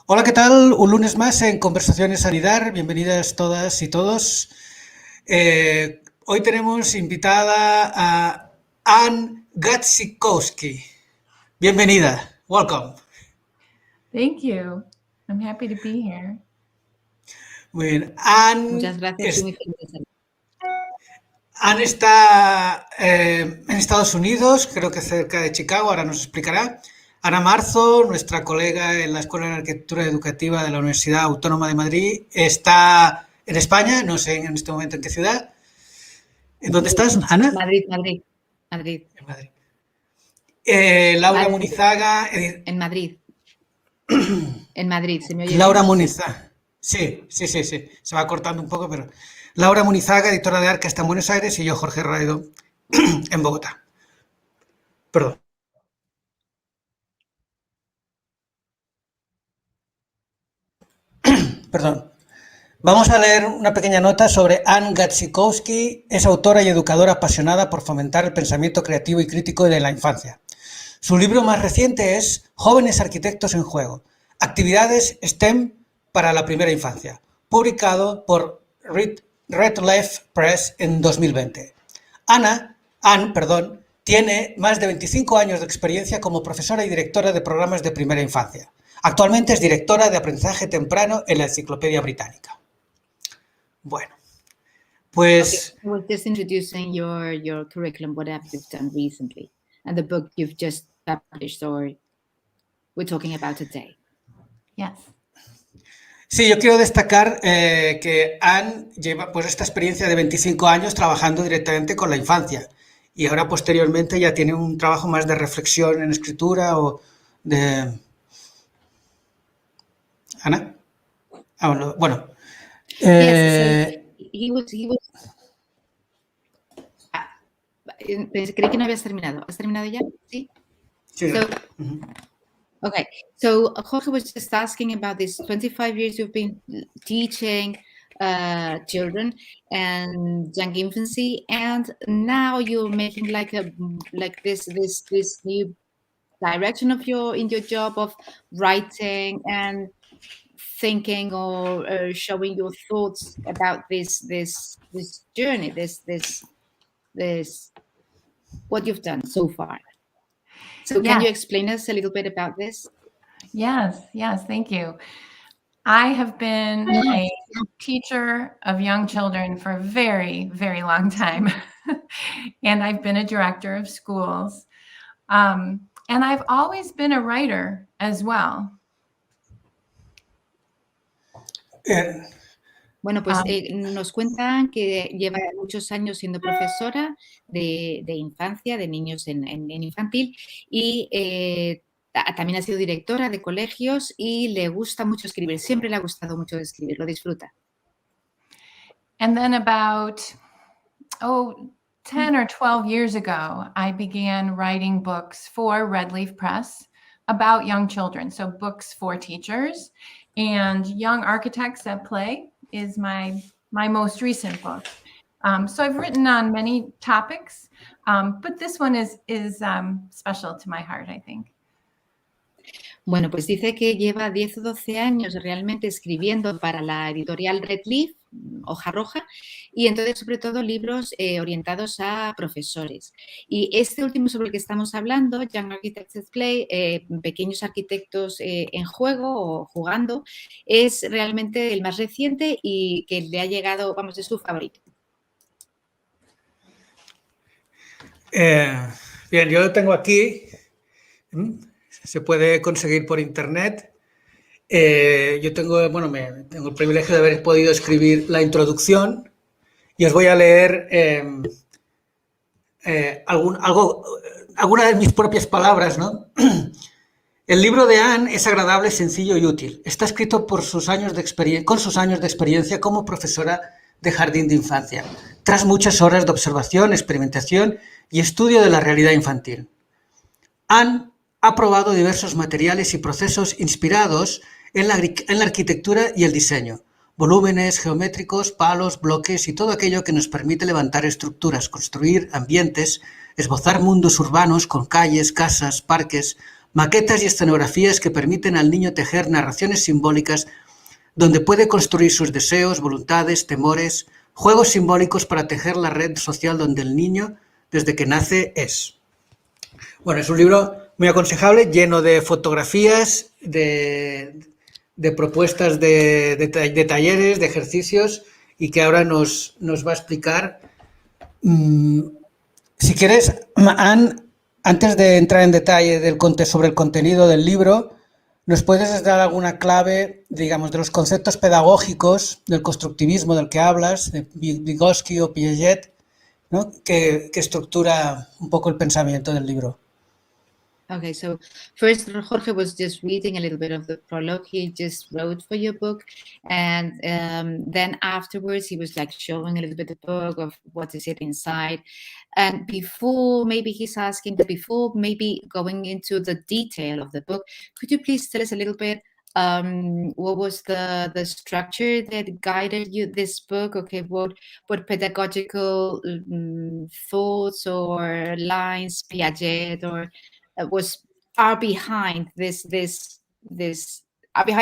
Hola, ¿qué tal? Un lunes más en Conversaciones ANIDAR. Bienvenidas todas y todos. Hoy tenemos invitada a Ann Gadzikowski. Bienvenida. Welcome. Thank you. I'm happy to be here. Muy bien. Ann, Muchas gracias. Estoy muy feliz de estar. Ann está en Estados Unidos, creo que cerca de Chicago, ahora nos explicará. Ana Marzo, nuestra colega en la Escuela de Arquitectura Educativa de la Universidad Autónoma de Madrid, está en España, no sé en este momento en qué ciudad. ¿En dónde estás, Ana? Madrid. En Madrid. Laura Madrid. Munizaga. En Madrid. En Madrid, ¿se me oye Laura bien? Munizaga. Sí. Se va cortando un poco, pero... Laura Munizaga, editora de Arca, está en Buenos Aires, y yo, Jorge Raido, en Bogotá. Perdón. Perdón. Vamos a leer una pequeña nota sobre Ann Gadzikowski. Es autora y educadora apasionada por fomentar el pensamiento creativo y crítico de la infancia. Su libro más reciente es Jóvenes arquitectos en juego, actividades STEM para la primera infancia, publicado por Red Leaf Press en 2020. Ann, tiene más de 25 años de experiencia como profesora y directora de programas de primera infancia. Actualmente es directora de aprendizaje temprano en la Enciclopedia Británica. Bueno, pues... Okay. I was just introducing your curriculum, what have you done recently, and the book you've just published or we're talking about today. Yes. Sí, yo quiero destacar que Ann lleva pues esta experiencia de 25 años trabajando directamente con la infancia y ahora posteriormente ya tiene un trabajo más de reflexión en escritura o de... ¿Ana? Bueno. Yes, he was creí que no habías terminado. ¿Has terminado ya? Sí. Sí. Okay, so Jorge was just asking about this 25 years you've been teaching children and young infancy, and now you're making like this new direction of your job of writing and thinking or showing your thoughts about this journey, this what you've done so far. So can you explain us a little bit about this? Yes, thank you. I have been a teacher of young children for a very, very long time. And I've been a director of schools. And I've always been a writer as well. Bueno, pues nos cuentan que lleva muchos años siendo profesora de infancia, de niños en infantil, y también ha sido directora de colegios y le gusta mucho escribir. Siempre le ha gustado mucho escribir, lo disfruta. And then about 10 or 12 years ago, I began writing books for Red Leaf Press about young children, so books for teachers. And Young Architects at Play is my most recent book. So I've written on many topics, but this one is special to my heart, I think. Bueno, pues dice que lleva 10 o 12 años realmente escribiendo para la editorial Red Leaf, hoja roja, y entonces sobre todo libros orientados a profesores. Y este último sobre el que estamos hablando, Young Architects at Play, pequeños arquitectos en juego o jugando, es realmente el más reciente y que le ha llegado, vamos, es su favorito. Bien, yo lo tengo aquí. Se puede conseguir por internet. Yo tengo el privilegio de haber podido escribir la introducción y os voy a leer alguna de mis propias palabras, ¿no? El libro de Ann es agradable, sencillo y útil. Está escrito con sus años de experiencia como profesora de jardín de infancia, tras muchas horas de observación, experimentación y estudio de la realidad infantil. Ann ha probado diversos materiales y procesos inspirados en la arquitectura y el diseño, volúmenes geométricos, palos, bloques y todo aquello que nos permite levantar estructuras, construir ambientes, esbozar mundos urbanos con calles, casas, parques, maquetas y escenografías que permiten al niño tejer narraciones simbólicas donde puede construir sus deseos, voluntades, temores, juegos simbólicos para tejer la red social donde el niño, desde que nace, es. Bueno, es un libro muy aconsejable, lleno de fotografías, de propuestas de talleres, de ejercicios, y que ahora nos va a explicar. Si quieres, Ann, antes de entrar en detalle sobre el contenido del libro, ¿nos puedes dar alguna clave, digamos, de los conceptos pedagógicos del constructivismo del que hablas, de Vygotsky o Piaget, ¿no? que estructura un poco el pensamiento del libro? Okay, so first Jorge was just reading a little bit of the prologue he just wrote for your book, and then afterwards he was like showing a little bit of the book of what is it inside. And before maybe going into the detail of the book, could you please tell us a little bit what was the structure that guided you this book? Okay, what pedagogical thoughts or lines Piaget or are behind behind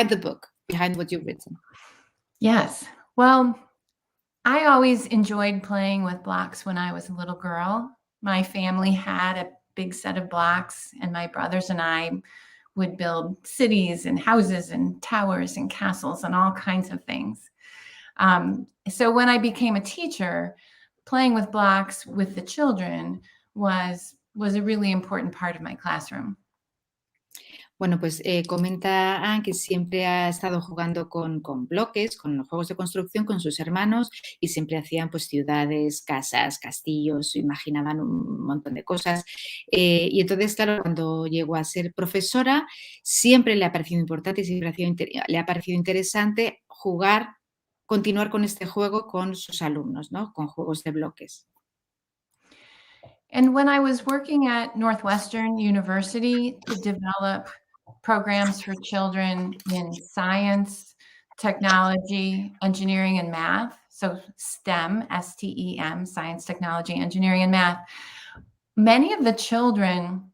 the book, behind what you've written? Yes. Well, I always enjoyed playing with blocks when I was a little girl. My family had a big set of blocks, and my brothers and I would build cities and houses and towers and castles and all kinds of things. So when I became a teacher, playing with blocks with the children was a really important part of my classroom. Bueno, pues comenta Ann que siempre ha estado jugando con bloques, con los juegos de construcción con sus hermanos y siempre hacían pues ciudades, casas, castillos, imaginaban un montón de cosas. Y entonces, claro, cuando llegó a ser profesora, siempre le ha parecido importante y siempre le ha parecido interesante continuar con este juego con sus alumnos, ¿no? Con juegos de bloques. And when I was working at Northwestern University to develop programs for children in science, technology, engineering, and math, so STEM, S-T-E-M, science, technology, engineering, and math, many of the children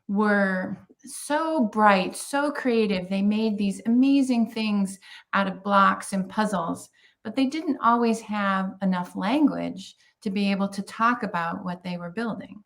were so bright, so creative. They made these amazing things out of blocks and puzzles, but they didn't always have enough language to be able to talk about what they were building.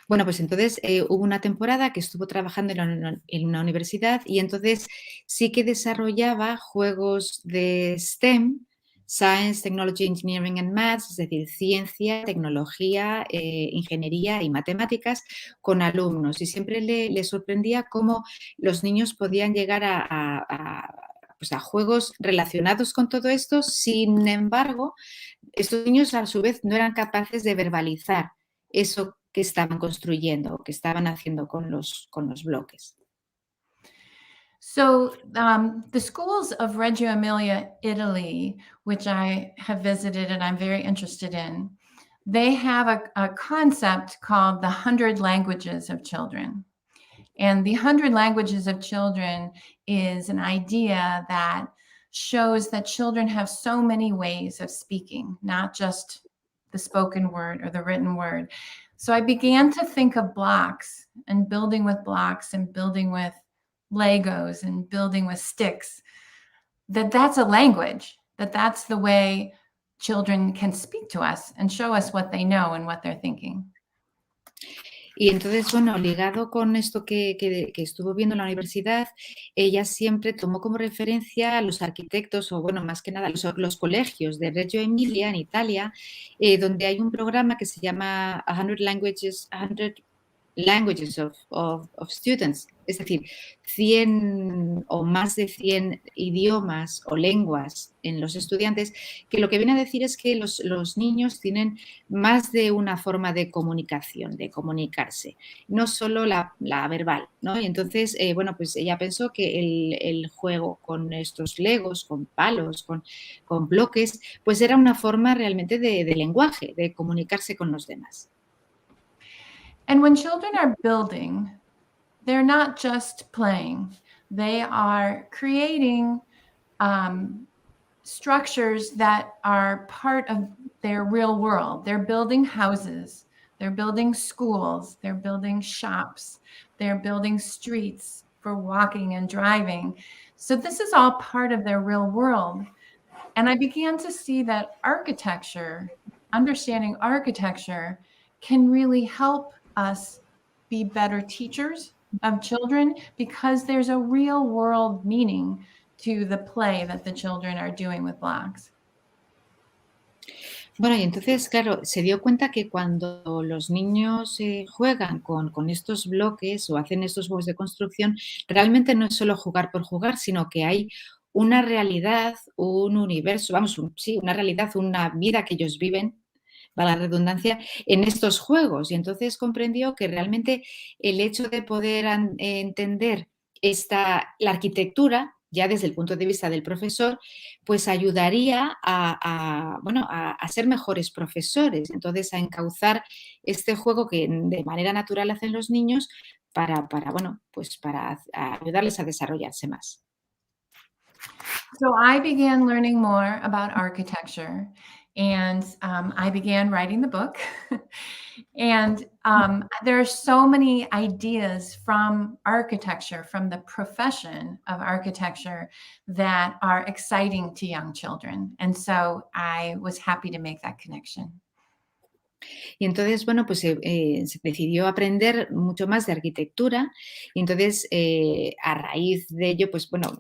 Bueno, pues entonces hubo una temporada que estuvo trabajando en una universidad y entonces sí que desarrollaba juegos de STEM, Science, Technology, Engineering and Maths, es decir, ciencia, tecnología, ingeniería y matemáticas con alumnos. Y siempre le sorprendía cómo los niños podían llegar pues a juegos relacionados con todo esto. Sin embargo, estos niños a su vez no eran capaces de verbalizar eso que estaban construyendo, que estaban haciendo con los bloques. So the schools of Reggio Emilia, Italy, which I have visited and I'm very interested in, they have a concept called the 100 Languages of Children. And the 100 Languages of Children is an idea that shows that children have so many ways of speaking, not just the spoken word or the written word. So I began to think of blocks and building with blocks and building with Legos and building with sticks, that's a language, that's the way children can speak to us and show us what they know and what they're thinking. Y entonces, bueno, ligado con esto que estuvo viendo en la universidad, ella siempre tomó como referencia a los arquitectos, o bueno, más que nada, los colegios de Reggio Emilia, en Italia, donde hay un programa que se llama 100 Languages of Students, es decir, 100 o más de 100 idiomas o lenguas en los estudiantes, que lo que viene a decir es que los niños tienen más de una forma de comunicación, de comunicarse, no solo la verbal, ¿no? Y entonces, bueno, pues ella pensó que el juego con estos legos, con palos, con bloques, pues era una forma realmente de lenguaje, de comunicarse con los demás. And when children are building, they're not just playing. They are creating structures that are part of their real world. They're building houses They're building schools, they're building shops, they're building streets for walking and driving. So this is all part of their real world. And I began to see that architecture, understanding architecture, can really help us be better teachers of children because there's a real world meaning to the play that the children are doing with blocks. Bueno, y entonces, claro, se dio cuenta que cuando los niños juegan con estos bloques o hacen estos juegos de construcción, realmente no es solo jugar por jugar, sino que hay una realidad, un universo, vamos, sí, una realidad, una vida que ellos viven, valga la redundancia, en estos juegos. Y entonces comprendió que realmente el hecho de poder entender la arquitectura, ya desde el punto de vista del profesor, pues ayudaría a ser mejores profesores. Entonces, a encauzar este juego que de manera natural hacen los niños para ayudarles a desarrollarse más. So I began learning more about architecture, and I began writing the book. And there are so many ideas from architecture, from the profession of architecture, that are exciting to young children. And so I was happy to make that connection. Y entonces, bueno, pues se decidió aprender mucho más de arquitectura y entonces a raíz de ello, pues bueno,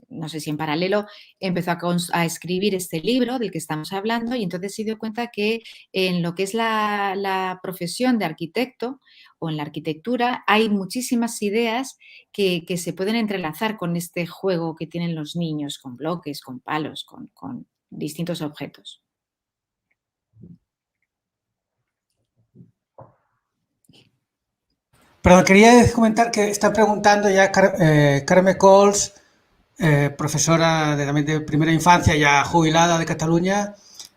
no sé si en paralelo empezó a escribir este libro del que estamos hablando y entonces se dio cuenta que en lo que es la profesión de arquitecto o en la arquitectura hay muchísimas ideas que se pueden entrelazar con este juego que tienen los niños, con bloques, con palos, con distintos objetos. Perdón, quería comentar que está preguntando ya Carme Cols, profesora también de primera infancia, ya jubilada de Cataluña,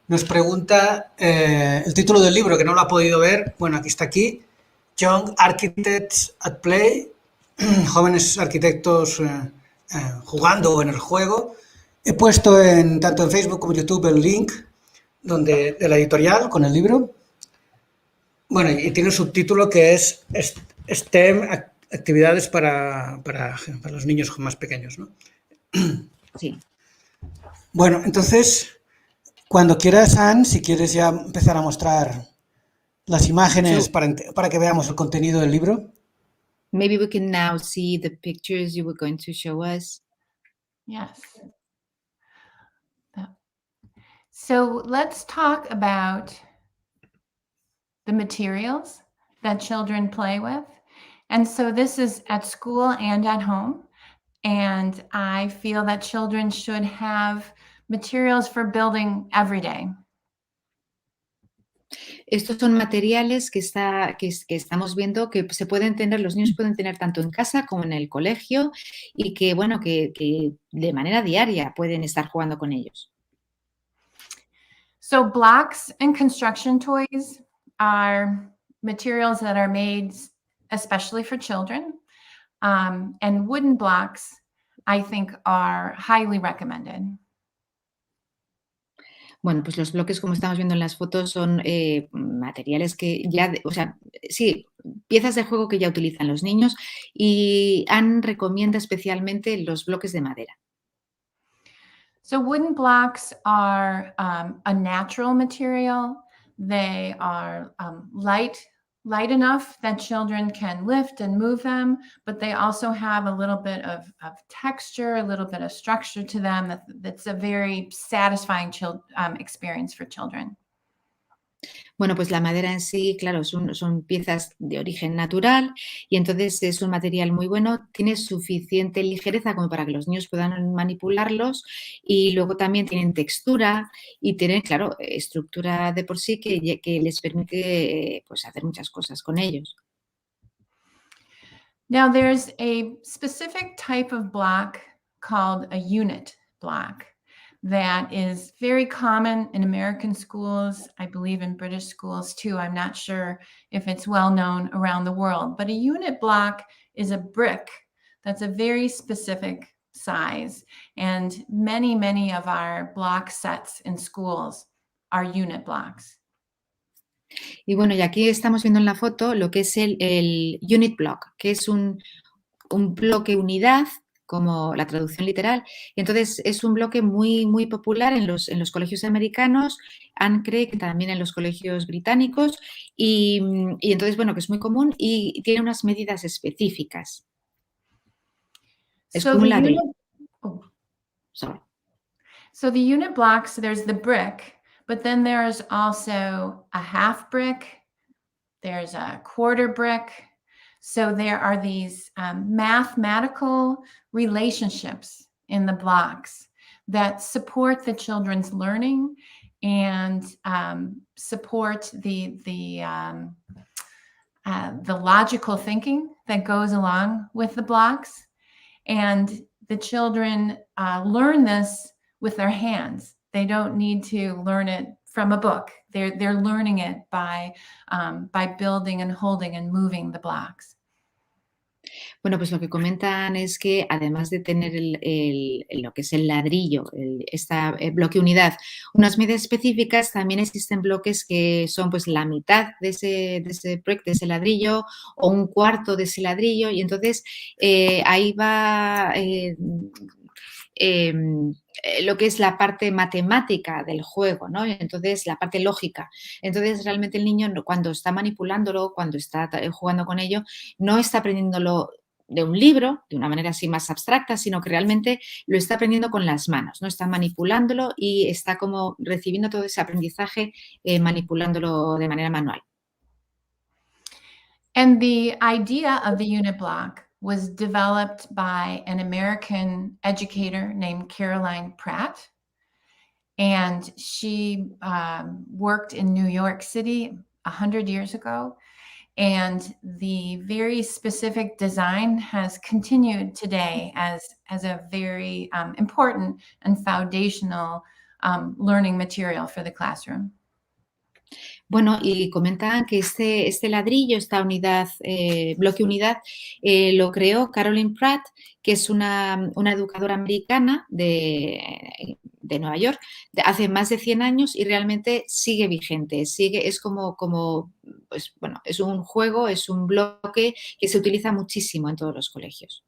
nos pregunta el título del libro, que no lo ha podido ver. Bueno, aquí está Young Architects at Play, jóvenes arquitectos jugando en el juego. He puesto tanto en Facebook como en YouTube el link de la editorial con el libro. Bueno, y tiene un subtítulo que es STEM, actividades para los niños más pequeños, ¿no? Sí. Bueno, entonces, cuando quieras, Ann, si quieres ya empezar a mostrar las imágenes para que veamos el contenido del libro. Maybe we can now see the pictures you were going to show us. Yes. So let's talk about the materials that children play with. And so this is at school and at home. And I feel that children should have materials for building every day. Estos son materiales que estamos viendo que se pueden tener, los niños pueden tener tanto en casa como en el colegio y que, bueno, que de manera diaria pueden estar jugando con ellos. So blocks and construction toys are materials that are made especially for children. And wooden blocks, I think, are highly recommended. Bueno, pues los bloques, como estamos viendo en las fotos, son materiales que ya, sí, piezas de juego que ya utilizan los niños y Ann recomienda especialmente los bloques de madera. So wooden blocks are a natural material. They are light enough that children can lift and move them, but they also have a little bit of texture, a little bit of structure to them that's a very satisfying experience for children. Bueno, pues la madera en sí, claro, son piezas de origen natural y entonces es un material muy bueno, tiene suficiente ligereza como para que los niños puedan manipularlos y luego también tienen textura y tienen, claro, estructura de por sí que les permite pues hacer muchas cosas con ellos. Now there's a specific type of block called a unit block that is very common in American schools, I believe in British schools too. I'm not sure if it's well known around the world, but a unit block is a brick that's a very specific size. And many of our block sets in schools are unit blocks. Y bueno, y aquí estamos viendo en la foto lo que es el unit block, que es un bloque unidad, como la traducción literal. Y entonces es un bloque muy, muy popular en los colegios americanos. Ann cree que también en los colegios británicos. Y entonces, bueno, que es muy común y tiene unas medidas específicas. Es So como the un ladrillo. unit, oh, Sorry. so the unit blocks, there's the brick, but then there's also a half brick, there's a quarter brick. So there are these mathematical relationships in the blocks that support the children's learning and support the logical thinking that goes along with the blocks. And the children learn this with their hands. They don't need to learn it from a book. They're learning it by building and holding and moving the blocks. Bueno, pues lo que comentan es que además de tener lo que es el ladrillo, esta bloque unidad, unas medidas específicas, también existen bloques que son pues la mitad de ese brick, de ese ladrillo, o un cuarto de ese ladrillo, y entonces ahí va lo que es la parte matemática del juego, ¿no? Entonces, la parte lógica. Entonces, realmente el niño cuando está manipulándolo, cuando está jugando con ello, no está aprendiéndolo de un libro, de una manera así más abstracta, sino que realmente lo está aprendiendo con las manos, ¿no? Está manipulándolo y está como recibiendo todo ese aprendizaje manipulándolo de manera manual. And the idea of the unit block was developed by an American educator named Caroline Pratt. And she worked in New York City 100 years ago. And the very specific design has continued today as a very important and foundational learning material for the classroom. Bueno, y comentaban que este ladrillo, esta unidad, bloque unidad, lo creó Caroline Pratt, que es una educadora americana de Nueva York, hace más de 100 años y realmente sigue vigente, es como pues, bueno, es un juego, es un bloque que se utiliza muchísimo en todos los colegios.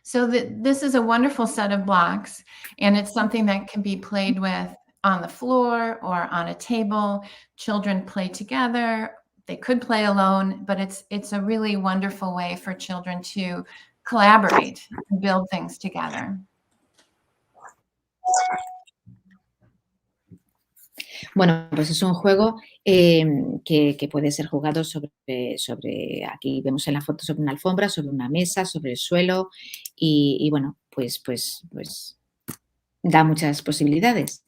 So this is a wonderful set of blocks, and it's something that can be played with on the floor or on a table. Children play together. They could play alone, but it's a really wonderful way for children to collaborate and build things together. Bueno, pues es un juego que puede ser jugado sobre, aquí vemos en la foto, sobre una alfombra, sobre una mesa, sobre el suelo y bueno, pues da muchas posibilidades.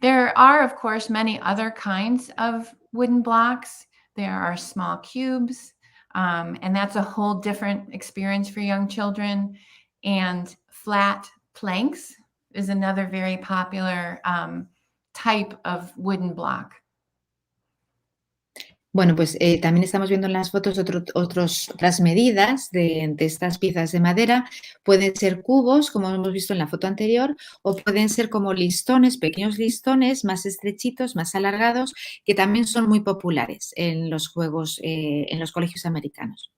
There are, of course, many other kinds of wooden blocks. There are small cubes, and that's a whole different experience for young children. And flat planks is another very popular type of wooden block. Bueno, pues también estamos viendo en las fotos otras medidas de estas piezas de madera. Pueden ser cubos, como hemos visto en la foto anterior, o pueden ser como listones, pequeños listones más estrechitos, más alargados, que también son muy populares en los juegos, en los colegios americanos.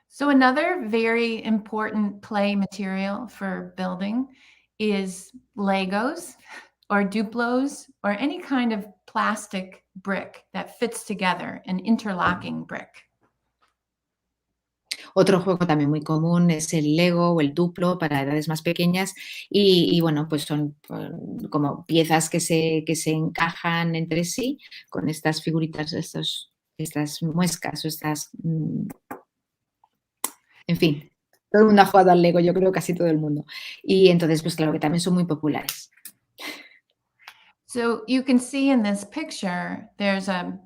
So another very important play material for building is Legos or Duplos or any kind of plastic brick that fits together, an interlocking brick. Otro juego también muy común es el Lego o el Duplo para edades más pequeñas y bueno, pues son como piezas que se encajan entre sí con estas figuritas, estas muescas o estas... en fin, todo el mundo ha jugado al Lego, yo creo casi todo el mundo. Y entonces, pues claro que también son muy populares. So you can see in this picture, there's a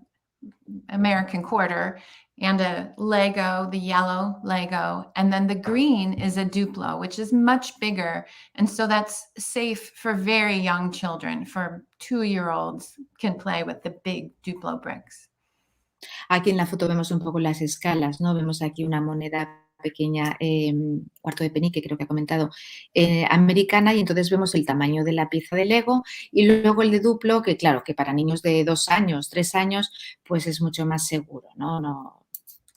American quarter and a Lego, the yellow Lego, and then the green is a Duplo, which is much bigger. And so that's safe for very young children, for 2-year-olds can play with the big Duplo bricks. Aquí en la foto vemos un poco las escalas, ¿no? Vemos aquí una moneda pequeña, cuarto de penique, creo que ha comentado, americana, y entonces vemos el tamaño de la pieza de Lego, y luego el de duplo, que claro, que para niños de 2 años, 3 años, pues es mucho más seguro, no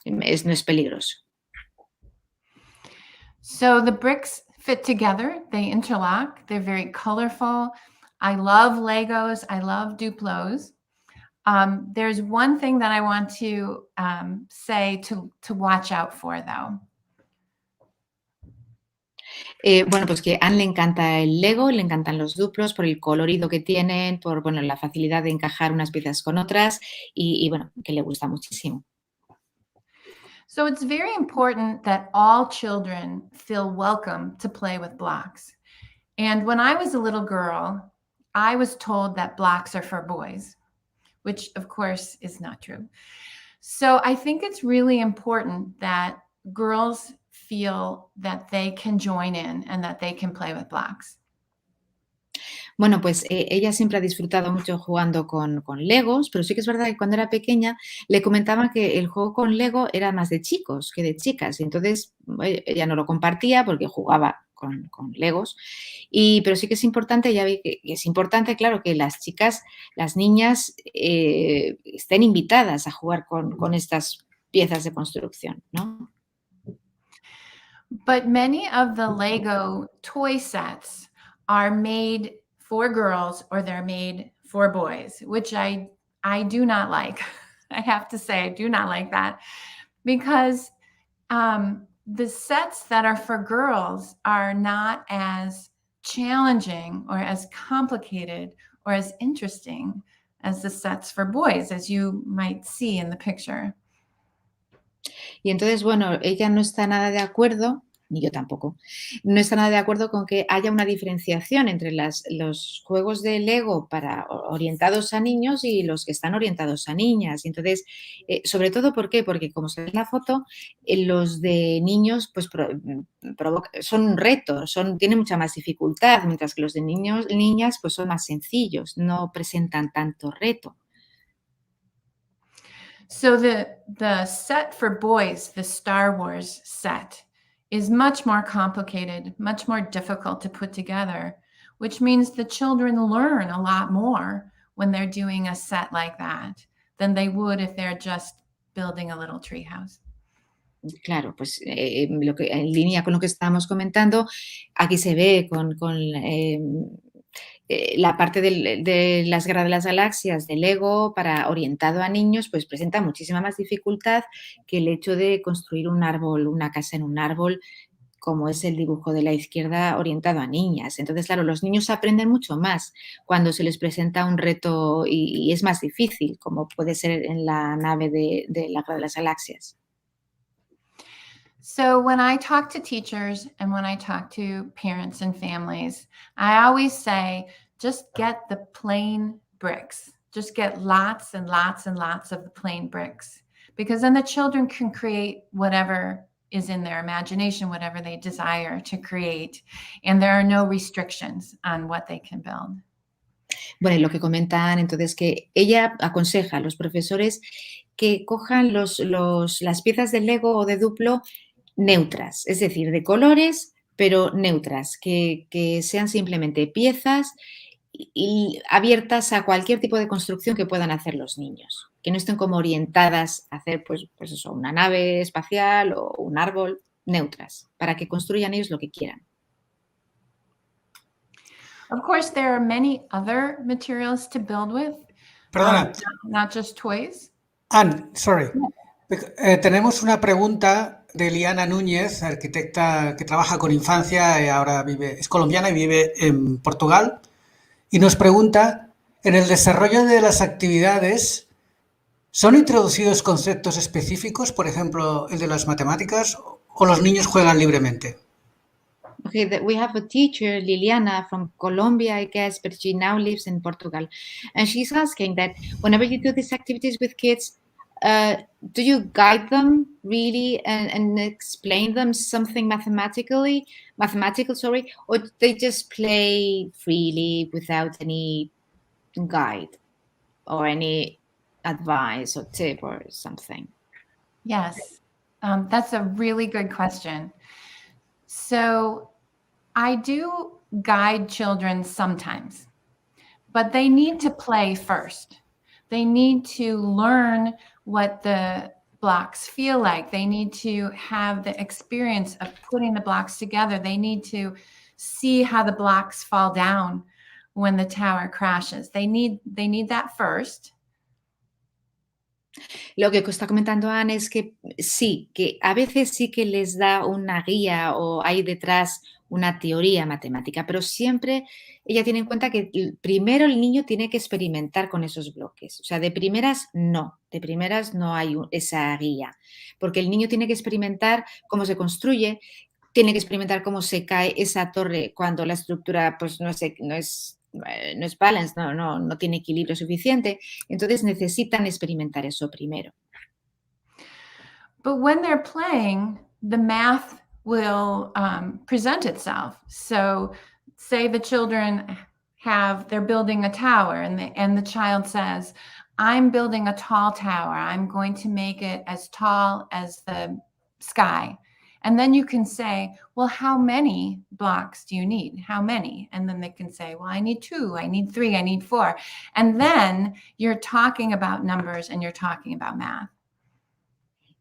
es peligroso. So the bricks fit together, they interlock, they're very colorful. I love Legos, I love Duplos. There's one thing that I want to say to watch out for, though. Bueno, pues que a Ann le encanta el Lego, le encantan los duplos por el colorido que tienen, por bueno, la facilidad de encajar unas piezas con otras y bueno, que le gusta muchísimo. So it's very important that all children feel welcome to play with blocks. And when I was a little girl, I was told that blocks are for boys, which of course is not true. So I think it's really important that girls feel that they can join in and that they can play with blocks. Bueno, pues ella siempre ha disfrutado mucho jugando con Legos, pero sí que es verdad que cuando era pequeña le comentaban que el juego con Lego era más de chicos que de chicas, y entonces ella no lo compartía porque jugaba con Legos, pero sí que es importante, ya vi que es importante, claro, que las chicas, las niñas estén invitadas a jugar con estas piezas de construcción, ¿no? But many of the Lego toy sets are made for girls or they're made for boys, which I do not like. I have to say, I do not like that because the sets that are for girls are not as challenging or as complicated or as interesting as the sets for boys, as you might see in the picture. Y entonces, bueno, ella no está nada de acuerdo, ni yo tampoco, no está nada de acuerdo con que haya una diferenciación entre los juegos de Lego orientados a niños y los que están orientados a niñas. Y entonces, sobre todo, ¿por qué? Porque como se ve en la foto, los de niños pues son un reto, tienen mucha más dificultad, mientras que los de niñas pues son más sencillos, no presentan tanto reto. So the set for boys, the Star Wars set, is much more complicated, much more difficult to put together, which means the children learn a lot more when they're doing a set like that than they would if they're just building a little treehouse. Claro, pues en línea con lo que estábamos comentando, aquí se ve con la parte de las Guerras de las Galaxias de Lego orientado a niños, pues presenta muchísima más dificultad que el hecho de construir un árbol, una casa en un árbol, como es el dibujo de la izquierda orientado a niñas. Entonces, claro, los niños aprenden mucho más cuando se les presenta un reto y es más difícil, como puede ser en la nave de la Guerra de las Galaxias. So when I talk to teachers and when I talk to parents and families, I always say, just get the plain bricks. Just get lots and lots and lots of the plain bricks, because then the children can create whatever is in their imagination, whatever they desire to create. And there are no restrictions on what they can build. Bueno, y lo que comentan entonces que ella aconseja a los profesores que cojan las piezas de Lego o de Duplo neutras, es decir, de colores, pero neutras, que sean simplemente piezas y abiertas a cualquier tipo de construcción que puedan hacer los niños, que no estén como orientadas a hacer pues eso, una nave espacial o un árbol, neutras, para que construyan ellos lo que quieran. Of course, there are many other materials to build with, Perdona. not just toys. Ann, sorry. Tenemos una pregunta de Liana Núñez, arquitecta que trabaja con infancia y ahora es colombiana y vive en Portugal, y nos pregunta, en el desarrollo de las actividades, ¿son introducidos conceptos específicos, por ejemplo, el de las matemáticas, o los niños juegan libremente? Okay, we have a teacher, Liliana, from Colombia, I guess, but she now lives in Portugal. And she's asking that whenever you do these activities with kids, do you guide them really and explain them something mathematical, or they just play freely without any guide or any advice or tip or something? Yes. That's a really good question. So I do guide children sometimes, but they need to play first. They need to learn what the blocks feel like. They need to have the experience of putting the blocks together. They need to see how the blocks fall down when the tower crashes. They need that first. Lo que está comentando Anne es que sí, que a veces sí que les da una guía o hay detrás una teoría matemática, pero siempre ella tiene en cuenta que primero el niño tiene que experimentar con esos bloques. O sea, de primeras no hay esa guía, porque el niño tiene que experimentar cómo se construye, tiene que experimentar cómo se cae esa torre cuando la estructura pues no es balance, no tiene equilibrio suficiente. Entonces necesitan experimentar eso primero. But when they're playing, the math will present itself. So say the children they're building a tower and the child says, I'm building a tall tower. I'm going to make it as tall as the sky. And then you can say, well, how many blocks do you need? How many? And then they can say, well, I need 2, I need 3, I need 4. And then you're talking about numbers and you're talking about math.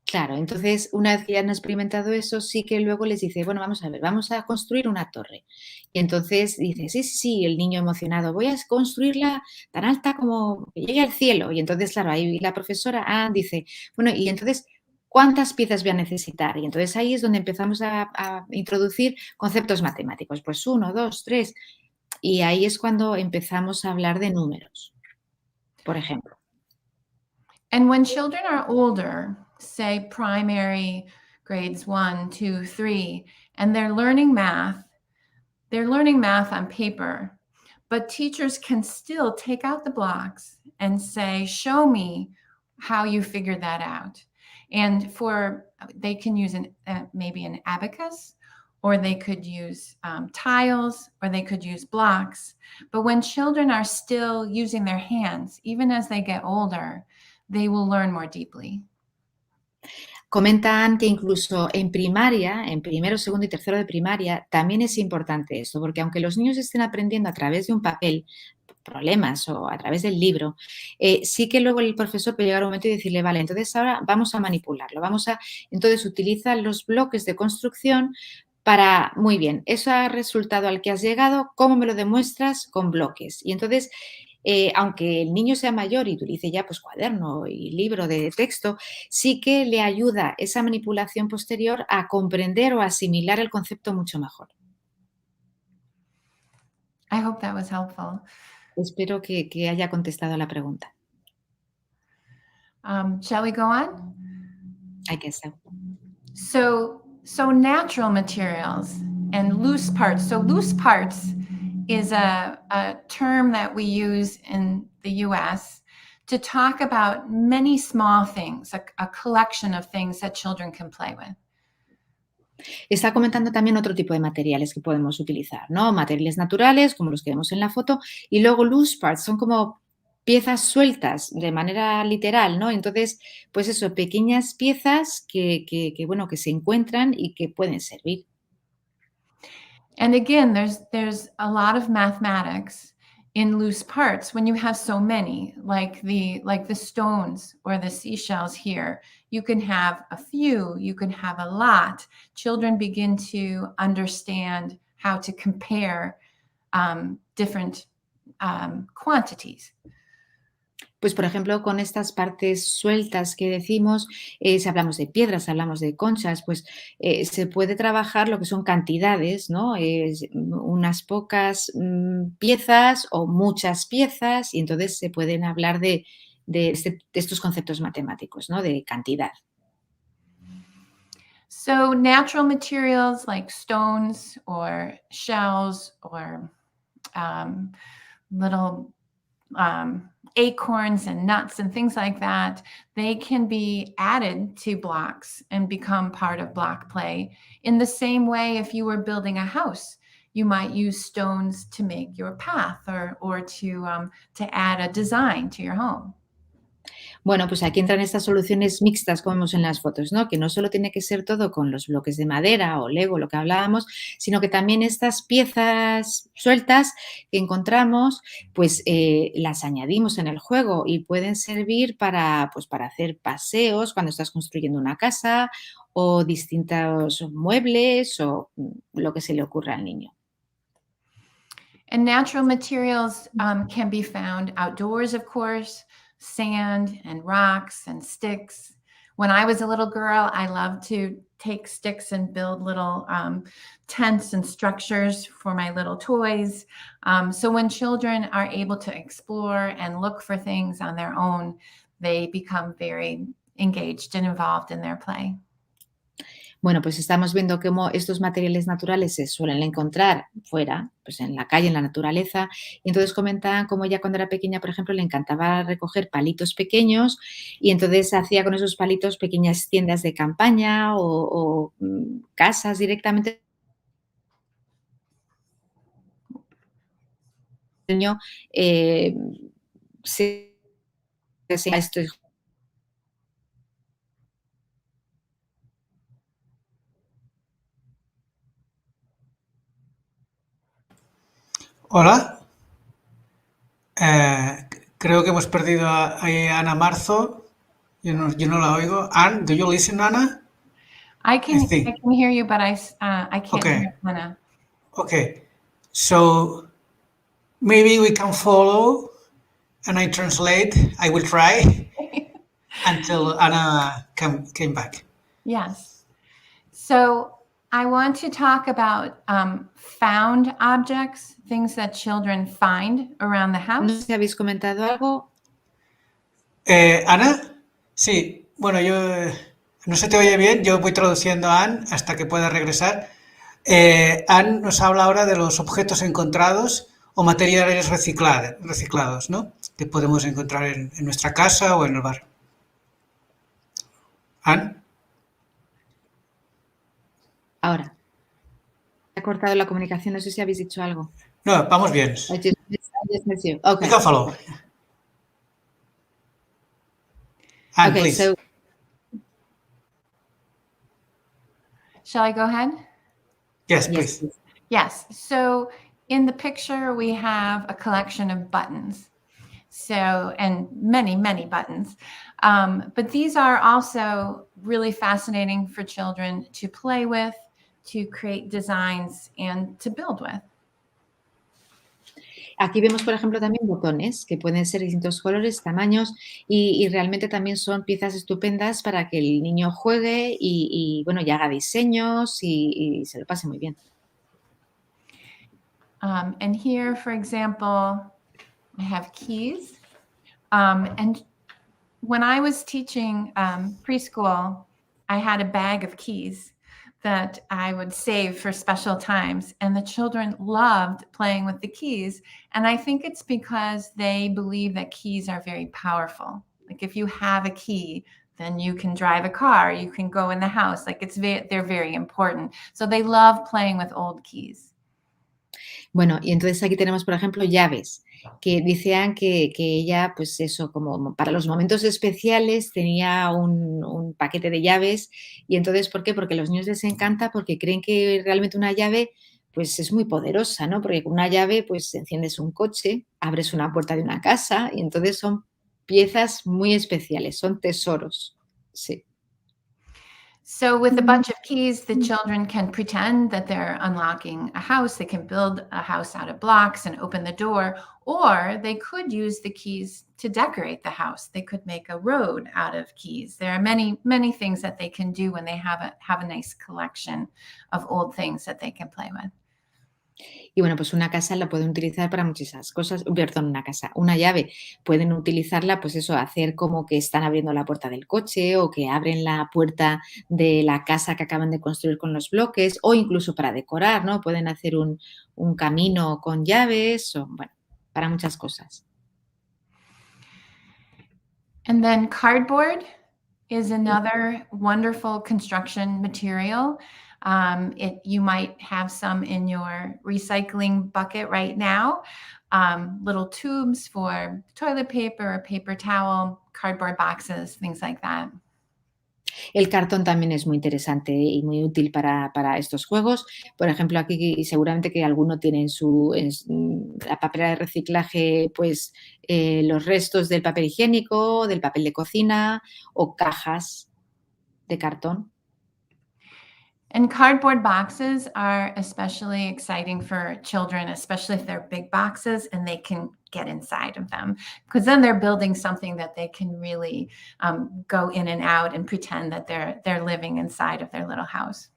Claro, entonces una vez que ya han experimentado eso, sí que luego les dice, bueno, vamos a ver, vamos a construir una torre. Y entonces dice, sí, el niño emocionado, voy a construirla tan alta como que llegue al cielo. Y entonces, claro, ahí la profesora dice, bueno, y entonces, ¿cuántas piezas voy a necesitar? Y entonces ahí es donde empezamos a introducir conceptos matemáticos, pues 1, 2, 3. Y ahí es cuando empezamos a hablar de números, por ejemplo. And when children are older, say primary grades 1, 2, 3, and they're learning math on paper, but teachers can still take out the blocks and say, show me how you figured that out. And they can use maybe an abacus, or they could use tiles, or they could use blocks. But when children are still using their hands, even as they get older, they will learn more deeply. Comentan que incluso en primaria, en primero, segundo y tercero de primaria, también es importante esto, porque aunque los niños estén aprendiendo a través de un papel problemas o a través del libro, sí que luego el profesor puede llegar un momento y decirle, vale, entonces ahora vamos a manipularlo, entonces utiliza los bloques de construcción para, muy bien, ese resultado al que has llegado, ¿cómo me lo demuestras? Con bloques. Y entonces, aunque el niño sea mayor y utilice ya pues cuaderno y libro de texto, sí que le ayuda esa manipulación posterior a comprender o asimilar el concepto mucho mejor. I hope that was helpful. Espero que haya contestado la pregunta. Shall we go on? I guess so. So natural materials and loose parts. So loose parts is a term that we use in the US to talk about many small things, a collection of things that children can play with. Está comentando también otro tipo de materiales que podemos utilizar, ¿no? Materiales naturales, como los que vemos en la foto, y luego loose parts, son como piezas sueltas de manera literal, ¿no? Entonces, pues eso, pequeñas piezas que se encuentran y que pueden servir. And again, there's a lot of mathematics in loose parts when you have so many, like the stones or the seashells here. You can have a few, you can have a lot. Children begin to understand how to compare different quantities. Pues, por ejemplo, con estas partes sueltas que decimos, si hablamos de piedras, hablamos de conchas, pues se puede trabajar lo que son cantidades, ¿no? Unas pocas piezas o muchas piezas, y entonces se pueden hablar de estos conceptos matemáticos, ¿no? De cantidad. So natural materials like stones or shells or little acorns and nuts and things like that, they can be added to blocks and become part of block play. In the same way, if you were building a house, you might use stones to make your path or to add a design to your home. Bueno, pues aquí entran estas soluciones mixtas, como vemos en las fotos, ¿no? Que no solo tiene que ser todo con los bloques de madera o Lego, lo que hablábamos, sino que también estas piezas sueltas que encontramos, pues las añadimos en el juego y pueden servir para, pues, para hacer paseos cuando estás construyendo una casa o distintos muebles o lo que se le ocurra al niño. And natural materials can be found outdoors, of course, sand and rocks and sticks. When I was a little girl, I loved to take sticks and build little tents and structures for my little toys. So when children are able to explore and look for things on their own, they become very engaged and involved in their play. Bueno, pues estamos viendo cómo estos materiales naturales se suelen encontrar fuera, pues en la calle, en la naturaleza. Y entonces comentaban cómo ella cuando era pequeña, por ejemplo, le encantaba recoger palitos pequeños y entonces hacía con esos palitos pequeñas tiendas de campaña o casas directamente. El niño se esto. Hola. Creo que hemos perdido a Ana Marzo. Yo no la oigo. Ann, do you listen, Ana? I can think. hear you, but I can't Okay. hear Anna. Okay. So maybe we can follow and I translate. I will try until Anna came back. Yes. So I want to talk about found objects, things that children find around the No house. sé si habéis comentado algo. Ana, sí, bueno, yo no se te oye bien, yo voy traduciendo a Ann hasta que pueda regresar. Ann nos habla ahora de los objetos encontrados o materiales reciclados, ¿no? Que podemos encontrar en nuestra casa o en el barrio. Ann. Ahora. Ha cortado la comunicación, no sé si habéis dicho algo. No, vamos bien. I just missed you. Okay. We can follow. Ann, Okay, please. so Shall I go ahead? Yes, yes, please. please. Yes. So in the picture, we have a collection of buttons. So, and many, many buttons. But these are also really fascinating for children to play with, to create designs, and to build with. Aquí vemos, por ejemplo, también botones que pueden ser de distintos colores, tamaños y realmente también son piezas estupendas para que el niño juegue y bueno, y haga diseños y se lo pase muy bien. And here, for example, I have keys. And when I was teaching preschool, I had a bag of keys that I would save for special times. And the children loved playing with the keys. And I think it's because they believe that keys are very powerful. Like if you have a key, then you can drive a car, you can go in the house. Like they're very important. So they love playing with old keys. Bueno, y entonces aquí tenemos, por ejemplo, llaves, que decían que ella, pues eso, como para los momentos especiales tenía un paquete de llaves. Y entonces, ¿por qué? Porque a los niños les encanta, porque creen que realmente una llave, pues es muy poderosa, ¿no? Porque con una llave, pues enciendes un coche, abres una puerta de una casa y entonces son piezas muy especiales, son tesoros, sí. So with a bunch of keys, the children can pretend that they're unlocking a house. They can build a house out of blocks and open the door, or they could use the keys to decorate the house. They could make a road out of keys. There are many, many things that they can do when they have a nice collection of old things that they can play with. Y bueno, pues una casa la pueden utilizar para muchísimas cosas, perdón, una llave, pueden utilizarla, pues eso, hacer como que están abriendo la puerta del coche o que abren la puerta de la casa que acaban de construir con los bloques o incluso para decorar, ¿no? Pueden hacer un camino con llaves o, bueno, para muchas cosas. And then cardboard is another wonderful construction material. You might have some in your recycling bucket right now. little tubes for toilet paper or paper towel, cardboard boxes, things like that. El cartón también es muy interesante y muy útil para estos juegos. Por ejemplo, aquí seguramente que alguno tiene la papelera de reciclaje, pues los restos del papel higiénico, del papel de cocina o cajas de cartón. And cardboard boxes are especially exciting for children, especially if they're big boxes and they can get inside of them, because then they're building something that they can really go in and out and pretend that they're living inside of their little house.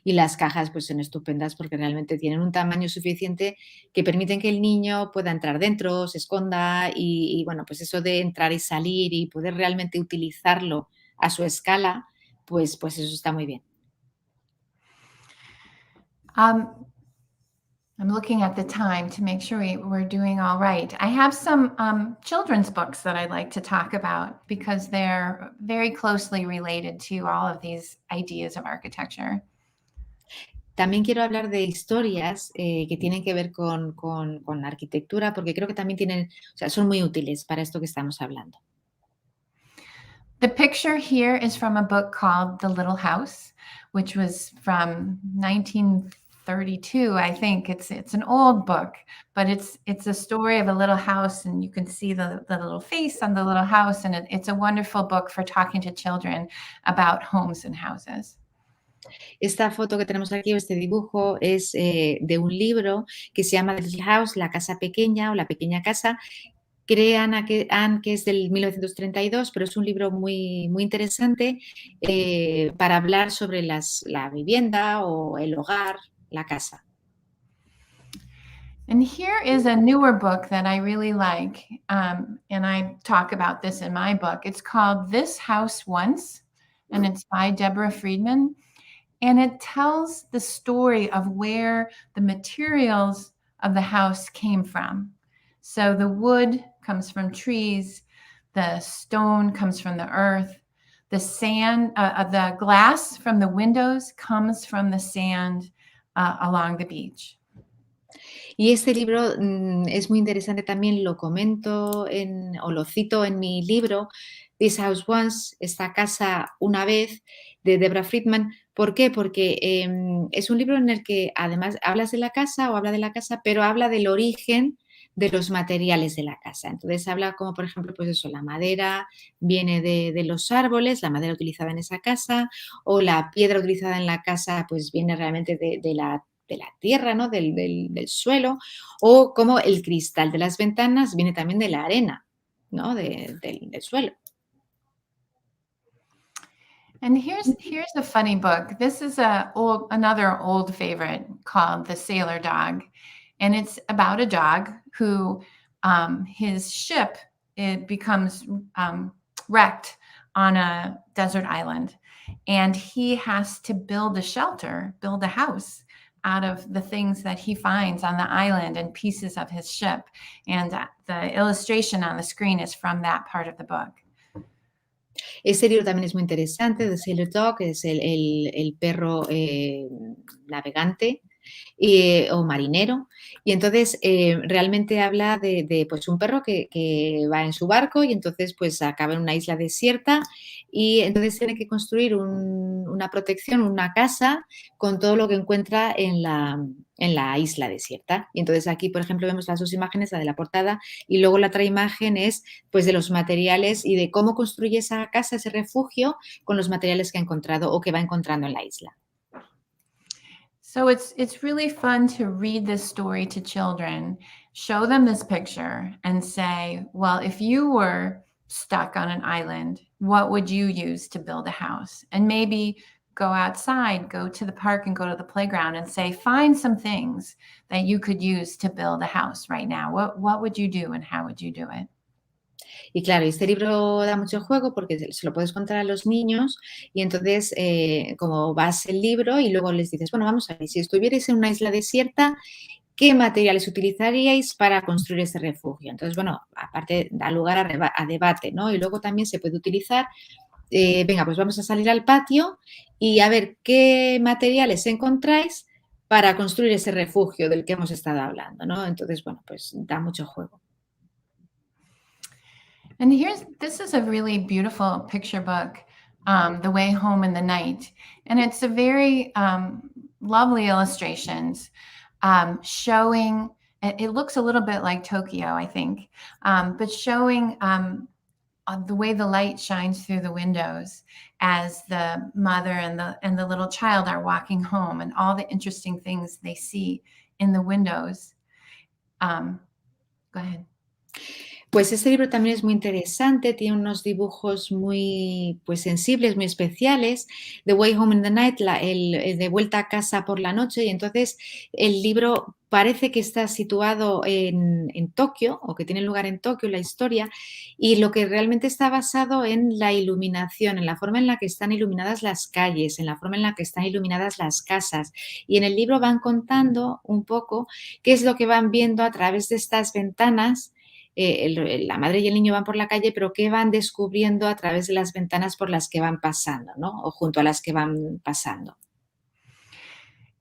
Y las cajas pues son estupendas porque realmente tienen un tamaño suficiente que permiten que el niño pueda entrar dentro, se esconda y bueno, pues eso de entrar y salir y poder realmente utilizarlo a su escala, pues eso está muy bien. I'm looking at the time to make sure we're doing all right. I have some children's books that I'd like to talk about because they're very closely related to all of these ideas of architecture. También quiero hablar de historias que tienen que ver con arquitectura, porque creo que también son muy útiles para esto que estamos hablando. The picture here is from a book called The Little House, which was from 1932, I think. It's an old book, but it's a story of a little house, and you can see the little face on the little house, and it's a wonderful book for talking to children about homes and houses. Esta foto que tenemos aquí, o este dibujo, es de un libro que se llama The Little House, la casa pequeña o la pequeña casa. Cree Ann que es del 1932, pero es un libro muy, muy interesante para hablar sobre la vivienda o el hogar, la casa. And here is a newer book that I really like, and I talk about this in my book. It's called This House Once, and it's by Deborah Friedman. And it tells the story of where the materials of the house came from. So the wood comes from trees, the stone comes from the earth, the sand, the glass from the windows comes from the sand along the beach. Y este libro es muy interesante también, lo comento o lo cito en mi libro, This House Once, esta casa una vez, de Deborah Friedman. ¿Por qué? Porque es un libro en el que además habla de la casa, pero habla del origen de los materiales de la casa. Entonces habla como, por ejemplo, pues eso, la madera viene de los árboles, la madera utilizada en esa casa, o la piedra utilizada en la casa pues viene realmente de la tierra, ¿no? del suelo, o como el cristal de las ventanas viene también de la arena, ¿no? del suelo. And here's a funny book. This is another old favorite called The Sailor Dog. And it's about a dog who his ship, it becomes wrecked on a desert island. And he has to build a house out of the things that he finds on the island and pieces of his ship. And the illustration on the screen is from that part of the book. Este libro también es muy interesante, The Sailor Dog, que es el perro navegante o marinero. Y entonces realmente habla de pues un perro que va en su barco y entonces pues acaba en una isla desierta y entonces tiene que construir una protección, una casa con todo lo que encuentra en la isla desierta. Y entonces aquí, por ejemplo, vemos las dos imágenes, la de la portada y luego la otra imagen es pues de los materiales y de cómo construye esa casa, ese refugio con los materiales que ha encontrado o que va encontrando en la isla. So it's really fun to read this story to children, show them this picture and say, well, if you were stuck on an island, what would you use to build a house? And maybe go outside, go to the park and go to the playground and say, find some things that you could use to build a house right now. What would you do and how would you do it? Y claro, este libro da mucho juego porque se lo puedes contar a los niños y entonces como vas el libro y luego les dices, bueno, vamos a ver, si estuvierais en una isla desierta, ¿qué materiales utilizaríais para construir ese refugio? Entonces, bueno, aparte da lugar a debate, ¿no? Y luego también se puede utilizar, venga, pues vamos a salir al patio y a ver qué materiales encontráis para construir ese refugio del que hemos estado hablando, ¿no? Entonces, bueno, pues da mucho juego. And this is a really beautiful picture book, The Way Home in the Night. And it's a very lovely illustrations showing, it looks a little bit like Tokyo, I think, but showing the way the light shines through the windows as the mother and the little child are walking home, and all the interesting things they see in the windows. Go ahead. Pues este libro también es muy interesante, tiene unos dibujos muy pues, sensibles, muy especiales. The Way Home in the Night, el de vuelta a casa por la noche, y entonces el libro parece que está situado en Tokio, o que tiene lugar en Tokio la historia, y lo que realmente está basado en la iluminación, en la forma en la que están iluminadas las calles, en la forma en la que están iluminadas las casas. Y en el libro van contando un poco qué es lo que van viendo a través de estas ventanas. La madre y el niño van por la calle, pero qué van descubriendo a través de las ventanas por las que van pasando, ¿no? O junto a las que van pasando.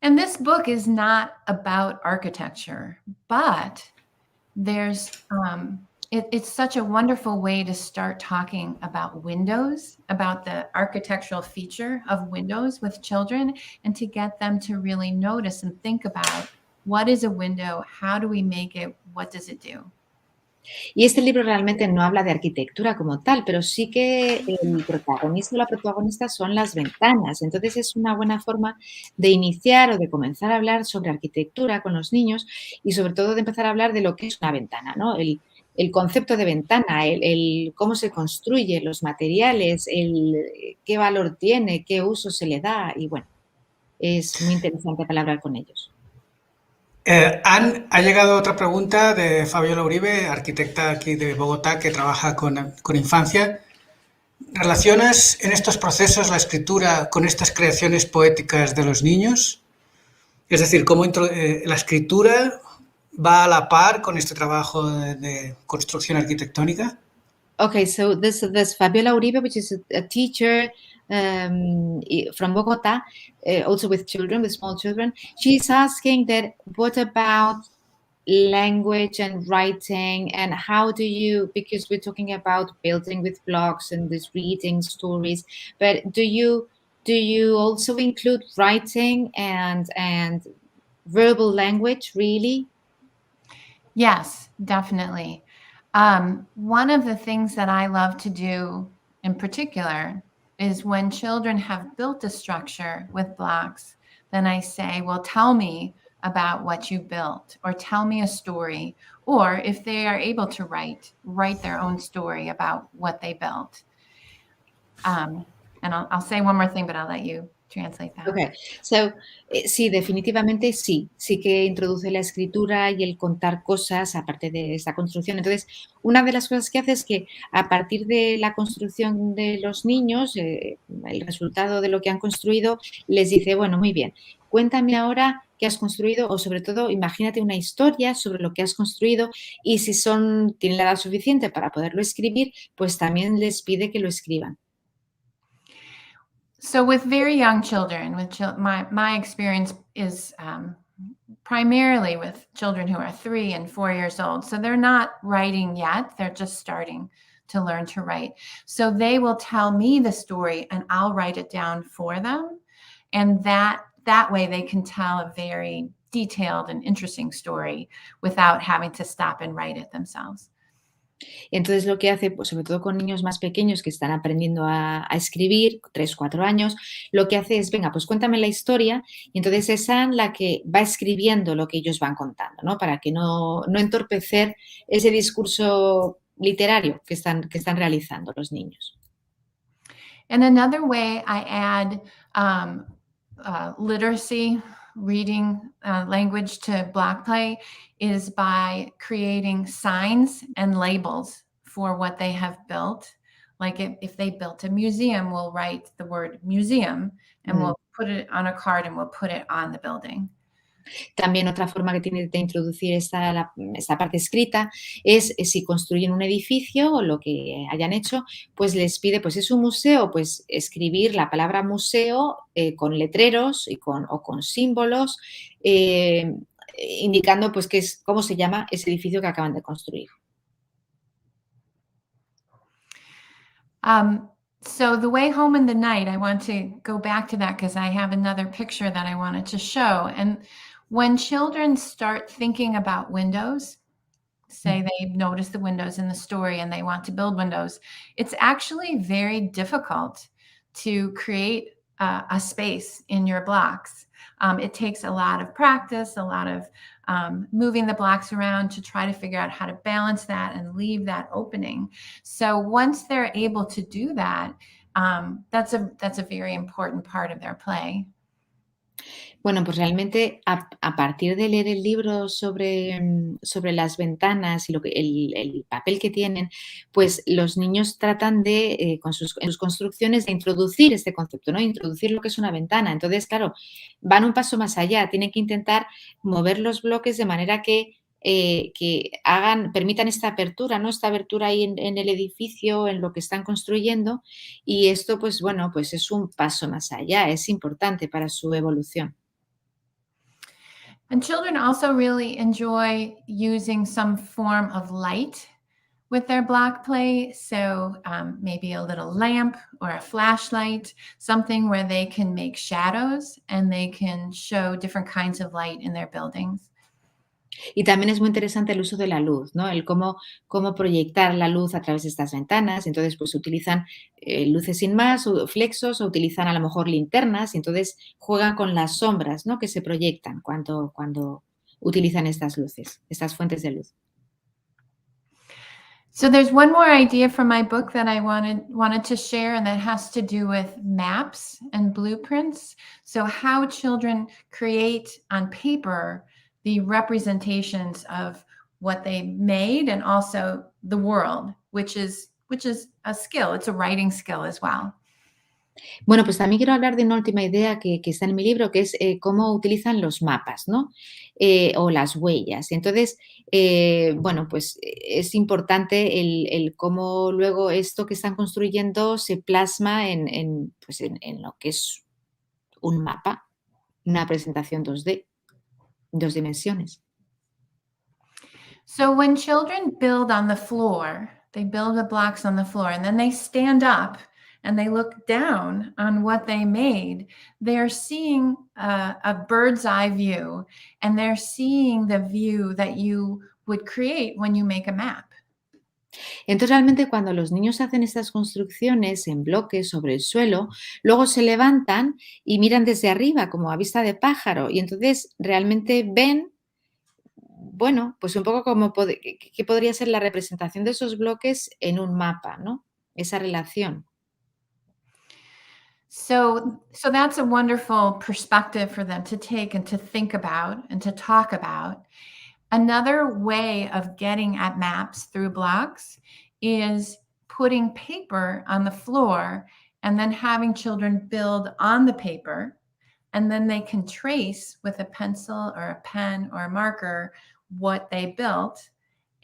And this book is not about architecture, but there's it's such a wonderful way to start talking about windows, about the architectural feature of windows with children, and to get them to really notice and think about what is a window, how do we make it, what does it do? Y este libro realmente no habla de arquitectura como tal, pero sí que el protagonista o la protagonista son las ventanas. Entonces es una buena forma de iniciar o de comenzar a hablar sobre arquitectura con los niños y sobre todo de empezar a hablar de lo que es una ventana, ¿no? El concepto de ventana, el cómo se construye, los materiales, qué valor tiene, qué uso se le da y bueno, es muy interesante para hablar con ellos. Ann, ha llegado otra pregunta de Fabiola Uribe, arquitecta aquí de Bogotá que trabaja con infancia. ¿Relacionas en estos procesos la escritura con estas creaciones poéticas de los niños? Es decir, ¿cómo la escritura va a la par con este trabajo de construcción arquitectónica? Okay, so this Fabiola Uribe, which is a teacher from Bogota, also with children, with small children. She's asking that what about language and writing, and how do you, because we're talking about building with blocks and this reading stories, but do you also include writing and verbal language really? Yes, definitely. One of the things that I love to do in particular is when children have built a structure with blocks, then I say, well, tell me about what you built, or tell me a story, or if they are able to write their own story about what they built. And I'll say one more thing, but I'll let you translate that. Okay, so sí, definitivamente sí que introduce la escritura y el contar cosas aparte de esta construcción. Entonces, una de las cosas que hace es que a partir de la construcción de los niños, el resultado de lo que han construido, les dice, bueno, muy bien, cuéntame ahora qué has construido, o sobre todo, imagínate una historia sobre lo que has construido, y si tienen la edad suficiente para poderlo escribir, pues también les pide que lo escriban. So with very young children, my experience is primarily with children who are 3 and 4 years old. So they're not writing yet. They're just starting to learn to write. So they will tell me the story and I'll write it down for them. And that way they can tell a very detailed and interesting story without having to stop and write it themselves. Entonces lo que hace, pues sobre todo con niños más pequeños que están aprendiendo a escribir, 3, 4 años, lo que hace es, venga, pues cuéntame la historia, y entonces es Ann la que va escribiendo lo que ellos van contando, ¿no? Para que no entorpecer ese discurso literario que están realizando los niños. And another way I add literacy, reading language to block play is by creating signs and labels for what they have built. Like if they built a museum, we'll write the word museum and we'll put it on a card and we'll put it on the building. También otra forma que tiene de introducir esta parte escrita es si construyen un edificio o lo que hayan hecho, pues les pide, pues es un museo, pues escribir la palabra museo con letreros o con símbolos, indicando pues cómo se llama ese edificio que acaban de construir. So the way home in the night, I want to go back to that because I have another picture that I wanted to show. And when children start thinking about windows, say they notice the windows in the story and they want to build windows, it's actually very difficult to create a space in your blocks. It takes a lot of practice, a lot of moving the blocks around to try to figure out how to balance that and leave that opening. So once they're able to do that, that's a very important part of their play. Bueno, pues realmente a partir de leer el libro sobre las ventanas y el papel que tienen, pues los niños tratan de, en sus construcciones, de introducir este concepto, ¿no? Introducir lo que es una ventana. Entonces, claro, van un paso más allá, tienen que intentar mover los bloques de manera que permitan esta apertura, ¿no? Esta abertura ahí en el edificio, en lo que están construyendo, y esto, pues bueno, pues es un paso más allá, es importante para su evolución. And children also really enjoy using some form of light with their block play. So maybe a little lamp or a flashlight, something where they can make shadows and they can show different kinds of light in their buildings. Y también es muy interesante el uso de la luz, ¿no? El cómo proyectar la luz a través de estas ventanas. Entonces, pues utilizan luces sin más, o flexos, o utilizan a lo mejor linternas, y entonces juegan con las sombras, ¿no? Que se proyectan cuando utilizan estas luces, estas fuentes de luz. So there's one more idea from my book that I wanted to share, and that has to do with maps and blueprints. So how children create on paper the representations of what they made and also the world, which is a skill. It's a writing skill as well. Bueno, pues también quiero hablar de una última idea que está en mi libro, que es cómo utilizan los mapas, ¿no? O las huellas. Entonces, bueno, pues es importante el cómo luego esto que están construyendo se plasma en lo que es un mapa, una presentación 2D, 2 dimensiones. So when children build on the floor, they build the blocks on the floor, and then they stand up and they look down on what they made, they're seeing a bird's eye view, and they're seeing the view that you would create when you make a map. Entonces, realmente cuando los niños hacen estas construcciones en bloques sobre el suelo, luego se levantan y miran desde arriba, como a vista de pájaro, y entonces realmente ven, bueno, pues un poco como qué podría ser la representación de esos bloques en un mapa, ¿no? Esa relación. So that's a wonderful perspective for them to take and to think about and to talk about. Another way of getting at maps through blocks is putting paper on the floor and then having children build on the paper, and then they can trace with a pencil or a pen or a marker what they built.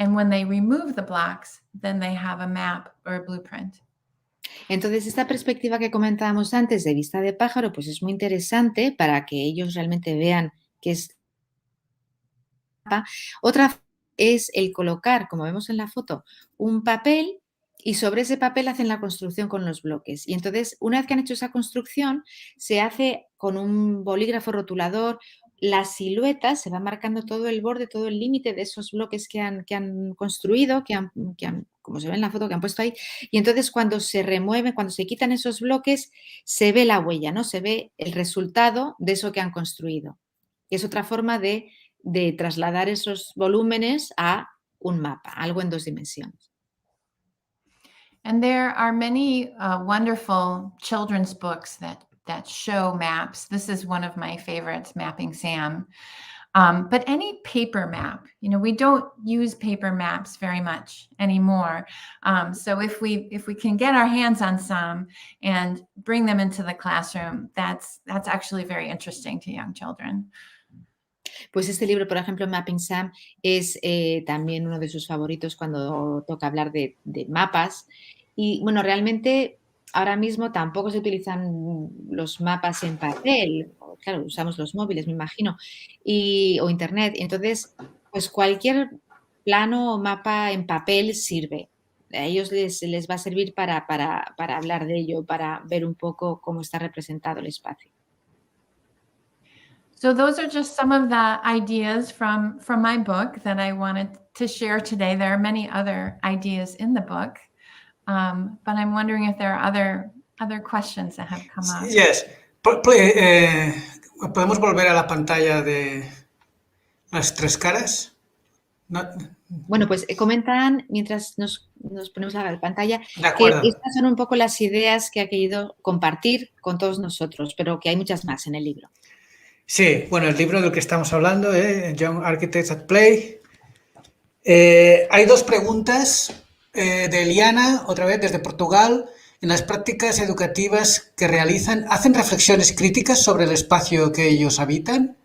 And when they remove the blocks, then they have a map or a blueprint. Entonces, esta perspectiva que comentábamos antes de vista de pájaro, pues es muy interesante para que ellos realmente vean qué es. Otra es el colocar, como vemos en la foto, un papel, y sobre ese papel hacen la construcción con los bloques. Y entonces, una vez que han hecho esa construcción, se hace con un bolígrafo rotulador las siluetas, se va marcando todo el borde, todo el límite de esos bloques que han construido, que han, como se ve en la foto, que han puesto ahí. Y entonces, cuando se remueven, cuando se quitan esos bloques, se ve la huella, ¿no? Se ve el resultado de eso que han construido. Y es otra forma de trasladar esos volúmenes a un mapa, algo en 2 dimensiones. And there are many wonderful children's books that show maps. This is one of my favorites, Mapping Sam. But any paper map, we don't use paper maps very much anymore. So if we can get our hands on some and bring them into the classroom, that's actually very interesting to young children. Pues este libro, por ejemplo, Mapping Sam, es también uno de sus favoritos cuando toca hablar de mapas. Y bueno, realmente ahora mismo tampoco se utilizan los mapas en papel. Claro, usamos los móviles, me imagino, o internet. Entonces, pues cualquier plano o mapa en papel sirve. A ellos les va a servir para hablar de ello, para ver un poco cómo está representado el espacio. So those are just some of the ideas from my book that I wanted to share today. There are many other ideas in the book, but I'm wondering if there are other questions that have come up. Yes. ¿Podemos volver a la pantalla de las tres caras? No, Bueno, pues comentan, mientras nos ponemos a la pantalla, de que acuerdo. estas son un poco las ideas que ha querido compartir con todos nosotros, pero que hay muchas más en el libro. Sí, bueno, el libro del que estamos hablando, Young Architects at Play. Hay dos preguntas de Eliana, otra vez desde Portugal. En las prácticas educativas que realizan, ¿hacen reflexiones críticas sobre el espacio que ellos habitan?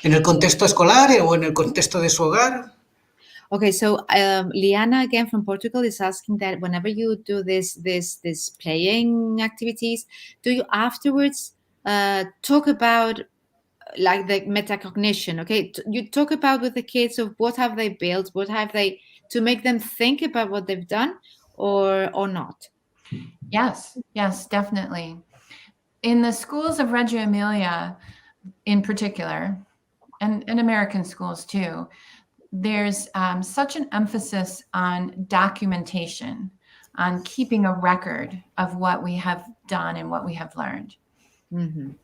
¿En el contexto escolar o en el contexto de su hogar? Okay, so Liana again from Portugal is asking that whenever you do this playing activities, do you afterwards talk about like the metacognition? Okay, you talk about with the kids of what have they built, what have they, to make them think about what they've done, or not. Yes, definitely. In the schools of Reggio Emilia, in particular, and American schools too, there's such an emphasis on documentation, on keeping a record of what we have done and what we have learned. Uh-huh.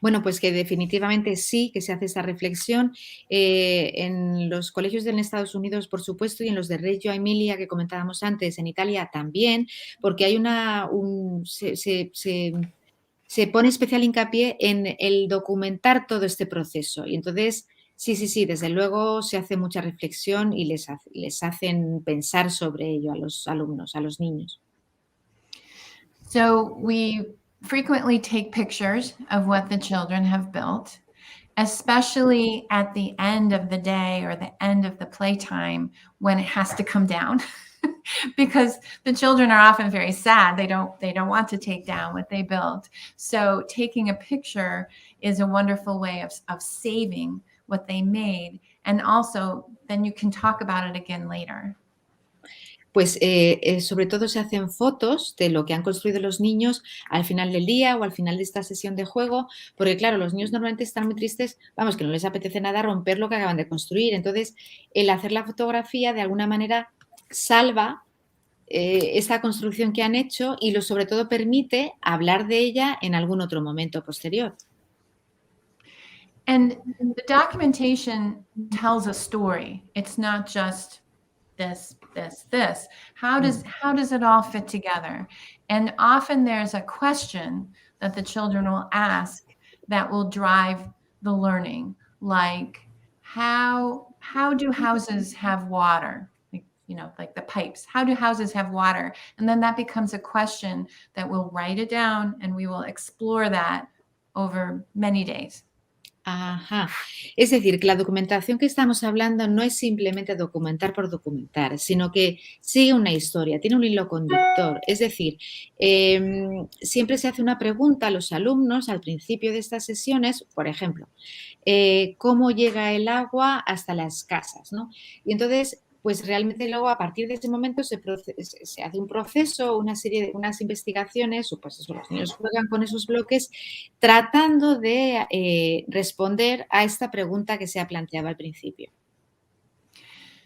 Bueno, pues que definitivamente sí, que se hace esa reflexión en los colegios en Estados Unidos, por supuesto, y en los de Reggio Emilia que comentábamos antes, en Italia también, porque hay se pone especial hincapié en el documentar todo este proceso. Y entonces, sí, desde luego se hace mucha reflexión y les hacen pensar sobre ello a los alumnos, a los niños. So we frequently take pictures of what the children have built, especially at the end of the day or the end of the playtime when it has to come down. Because the children are often very sad. They don't want to take down what they built. So taking a picture is a wonderful way of saving what they made. And also then you can talk about it again later. Pues sobre todo se hacen fotos de lo que han construido los niños al final del día o al final de esta sesión de juego, porque claro, los niños normalmente están muy tristes, vamos, que no les apetece nada romper lo que acaban de construir. Entonces, el hacer la fotografía de alguna manera salva esa construcción que han hecho y sobre todo permite hablar de ella en algún otro momento posterior. And the documentation tells a story. It's not just this. How does it all fit together? And often there's a question that the children will ask that will drive the learning, like how do houses have water? Like the pipes. How do houses have water? And then that becomes a question that we'll write it down and we will explore that over many days. Ajá. Es decir, que la documentación que estamos hablando no es simplemente documentar por documentar, sino que sigue una historia, tiene un hilo conductor. Es decir, siempre se hace una pregunta a los alumnos al principio de estas sesiones, por ejemplo, ¿cómo llega el agua hasta las casas? ¿No? Y entonces, pues realmente luego a partir de ese momento se hace un proceso, una serie de unas investigaciones, o pues eso, los niños juegan con esos bloques tratando de responder a esta pregunta que se ha planteado al principio.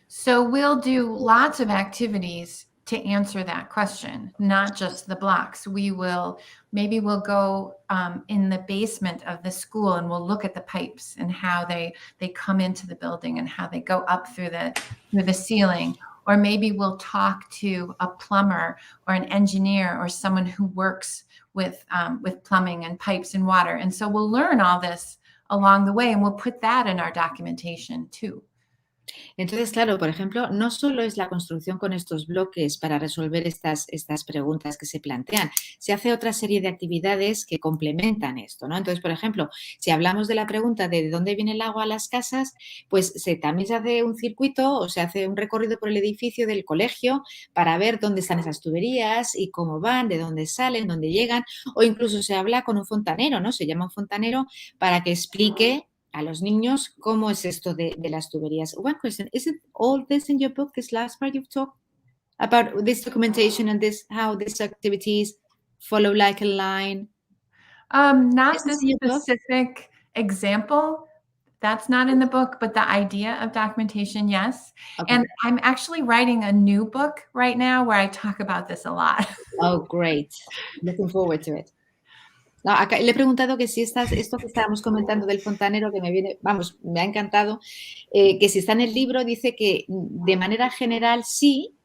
So we'll do lots of activities to answer that question, not just the blocks. Maybe we'll go in the basement of the school and we'll look at the pipes and how they come into the building and how they go up through the ceiling. Or maybe we'll talk to a plumber or an engineer or someone who works with plumbing and pipes and water. And so we'll learn all this along the way and we'll put that in our documentation too. Entonces, claro, por ejemplo, no solo es la construcción con estos bloques para resolver estas preguntas que se plantean, se hace otra serie de actividades que complementan esto, ¿no? Entonces, por ejemplo, si hablamos de la pregunta de dónde viene el agua a las casas, pues también se hace un circuito o se hace un recorrido por el edificio del colegio para ver dónde están esas tuberías y cómo van, de dónde salen, dónde llegan, o incluso se habla con un fontanero, ¿no? Se llama un fontanero para que explique a los niños cómo es esto de las tuberías. One question, is it all this in your book, this last part you've talked about this documentation and this, how these activities follow like a line? Not Is this this in your book? specific example. That's not in the book, but the idea of documentation, yes. Okay. And I'm actually writing a new book right now where I talk about this a lot. Oh, great. Looking forward to it. No, acá le he preguntado que si esto que estábamos comentando del fontanero, que me viene, vamos, me ha encantado, que si está en el libro, dice que de manera general sí,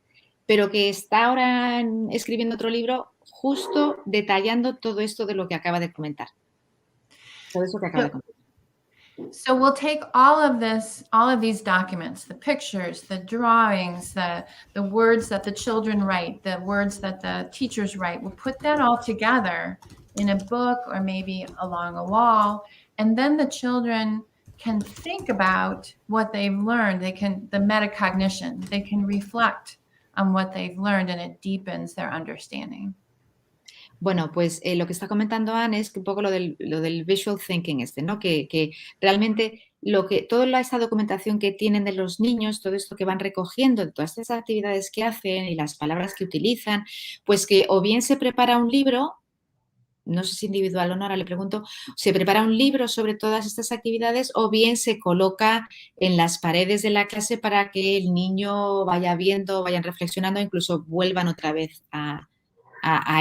pero que está ahora escribiendo otro libro justo detallando todo esto de lo que acaba de comentar. Todo eso que acaba de comentar. So we'll take all of these documents, the pictures, the drawings, the words that the children write, the words that the teachers write. We'll put that all together in a book or maybe along a wall. And then the children can think about what they've learned. The metacognition, they can reflect on what they've learned, and it deepens their understanding. Bueno, pues lo que está comentando Anne es un poco lo del visual thinking ¿no? Que realmente toda esta documentación que tienen de los niños, todo esto que van recogiendo, de todas estas actividades que hacen y las palabras que utilizan, pues que o bien se prepara un libro, no sé si individual o no, ahora le pregunto, se prepara un libro sobre todas estas actividades o bien se coloca en las paredes de la clase para que el niño vaya viendo, vayan reflexionando, incluso vuelvan otra vez a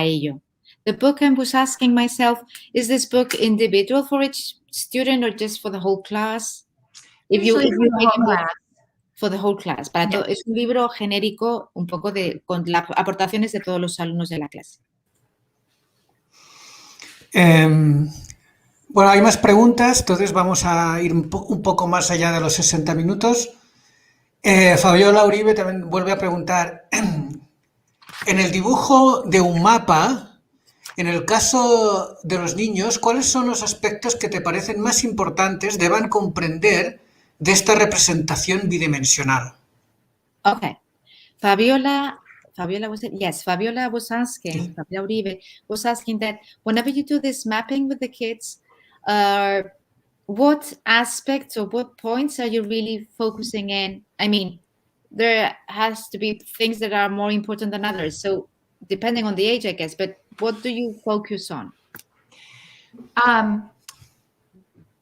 ello. The book, I was asking myself, is this book individual for each student or just for the whole class? Usually for the whole class. For the whole class. Para todo, es un libro genérico, un poco con las aportaciones de todos los alumnos de la clase. Bueno, hay más preguntas, entonces vamos a ir un poco más allá de los 60 minutos. Fabiola Uribe también vuelve a preguntar, en el dibujo de un mapa, en el caso de los niños, ¿cuáles son los aspectos que te parecen más importantes deban comprender de esta representación bidimensional? Okay. Fabiola was asking, Fabiola Uribe was asking that whenever you do this mapping with the kids, what aspects or what points are you really focusing in? I mean, there has to be things that are more important than others. So depending on the age, I guess, but what do you focus on?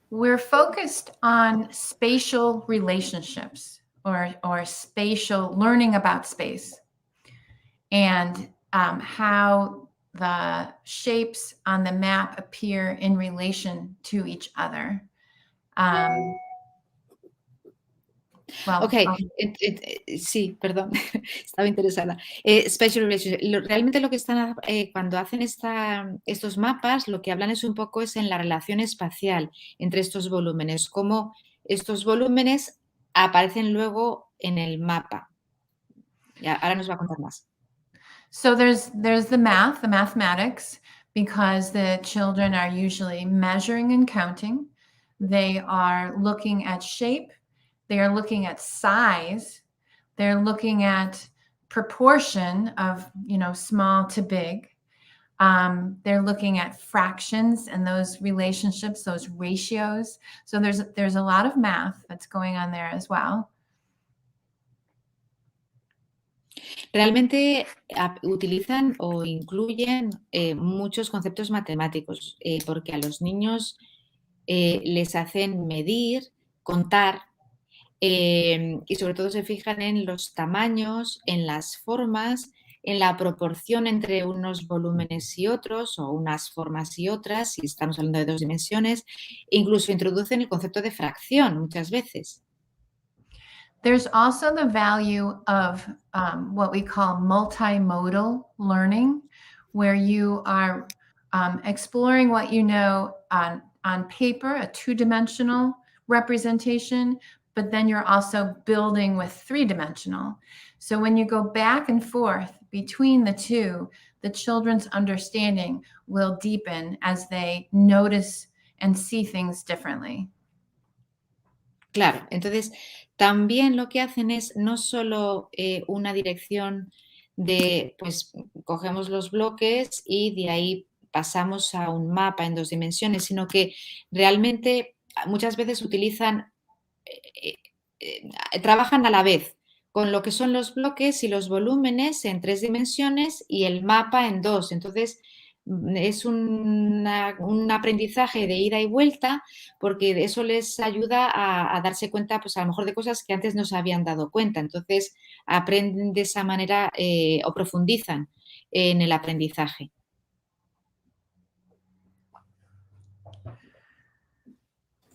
We're focused on spatial relationships or spatial learning about space and how the shapes on the map appear in relation to each other. Sí, perdón, estaba interesada. Spatial relationship. Realmente lo que están, cuando hacen estos mapas, lo que hablan es un poco es en la relación espacial entre estos volúmenes, cómo estos volúmenes aparecen luego en el mapa. Ya, ahora nos va a contar más. So there's the mathematics, because the children are usually measuring and counting. They are looking at shape. They are looking at size. They're looking at proportion of, small to big. They're looking at fractions and those relationships, those ratios. So there's a lot of math that's going on there as well. Realmente utilizan o incluyen muchos conceptos matemáticos, porque a los niños les hacen medir, contar, y sobre todo se fijan en los tamaños, en las formas, en la proporción entre unos volúmenes y otros, o unas formas y otras, si estamos hablando de 2 dimensiones, e incluso introducen el concepto de fracción muchas veces. There's also the value of what we call multi-modal learning, where you are exploring what you know on paper, a 2-dimensional representation, but then you're also building with three-dimensional. So when you go back and forth between the two, the children's understanding will deepen as they notice and see things differently. Claro, entonces también lo que hacen es no solo una dirección de, pues cogemos los bloques y de ahí pasamos a un mapa en 2 dimensiones, sino que realmente muchas veces utilizan, trabajan a la vez con lo que son los bloques y los volúmenes en 3 dimensiones y el mapa en 2. Entonces, es un aprendizaje de ida y vuelta, porque eso les ayuda a darse cuenta, pues a lo mejor de cosas que antes no se habían dado cuenta. Entonces, aprenden de esa manera o profundizan en el aprendizaje.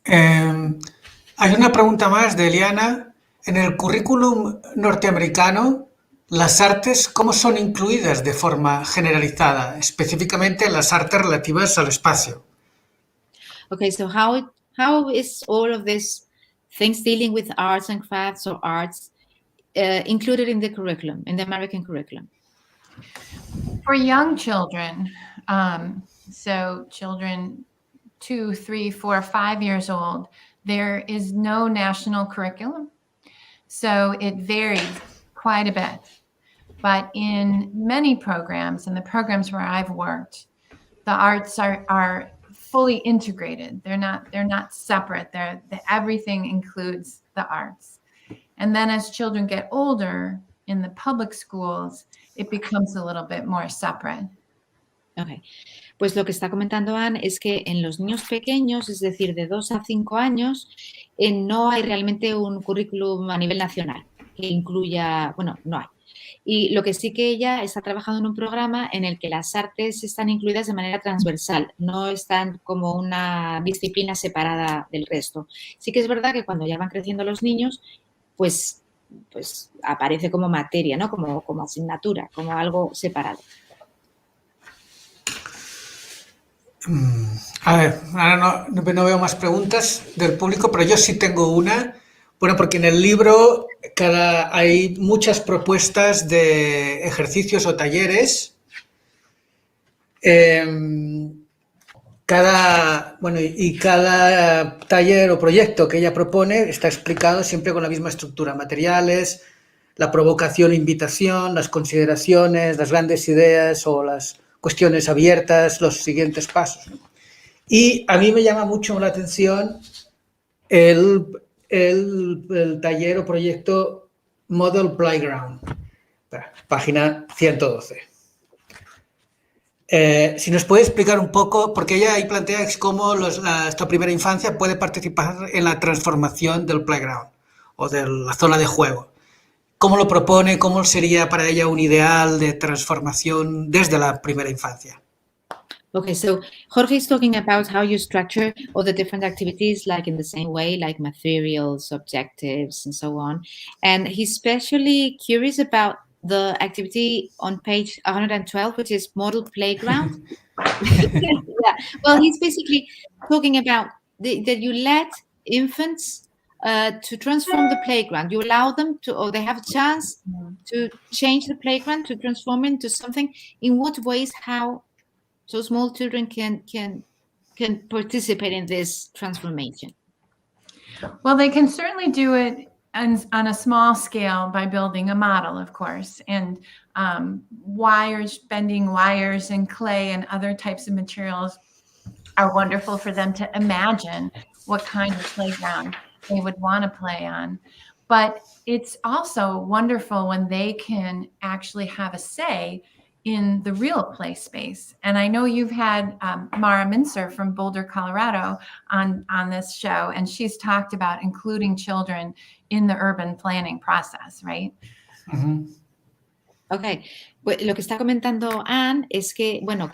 Hay una pregunta más de Eliana. En el currículum norteamericano, las artes, ¿cómo son incluidas de forma generalizada, específicamente las artes relativas al espacio? Okay, so how is all of this things dealing with arts and crafts or arts included in the curriculum, in the American curriculum? For young children, so children 2, 3, 4, 5 years old, there is no national curriculum. So it varies quite a bit. But in many programs, in the programs where I've worked, the arts are fully integrated. They're not separate. Everything includes the arts. And then as children get older in the public schools, it becomes a little bit more separate. Okay. Pues lo que está comentando Ann es que en los niños pequeños, es decir, de 2 a 5 años, no hay realmente un currículum a nivel nacional que incluya, bueno, no hay. Y lo que sí que ella está trabajando en un programa en el que las artes están incluidas de manera transversal, no están como una disciplina separada del resto. Sí que es verdad que cuando ya van creciendo los niños, pues aparece como materia, ¿no? Como asignatura, como algo separado. A ver, ahora no veo más preguntas del público, pero yo sí tengo una. Bueno, porque en el libro hay muchas propuestas de ejercicios o talleres. Cada taller o proyecto que ella propone está explicado siempre con la misma estructura: materiales, la provocación, invitación, las consideraciones, las grandes ideas o las cuestiones abiertas, los siguientes pasos. Y a mí me llama mucho la atención el taller o proyecto Model Playground, página 112. Si nos puede explicar un poco, porque ella ahí plantea cómo esta primera infancia puede participar en la transformación del playground o de la zona de juego. ¿Cómo lo propone? ¿Cómo sería para ella un ideal de transformación desde la primera infancia? Okay, so Jorge is talking about how you structure all the different activities like in the same way, like materials, objectives, and so on. And he's especially curious about the activity on page 112, which is Model Playground. Yeah. Well, he's basically talking about that you let infants to transform the playground. You allow them to, or they have a chance to change the playground, to transform it into something. In what ways, how so small children can participate in this transformation? Well, they can certainly do it on a small scale by building a model, of course, and bending wires and clay and other types of materials are wonderful for them to imagine what kind of playground they would want to play on. But it's also wonderful when they can actually have a say in the real play space. And I know you've had Mara Mincer from Boulder, Colorado on this show, and she's talked about including children in the urban planning process, right? Uh-huh. Ok, pues lo que está comentando Ann es que, bueno,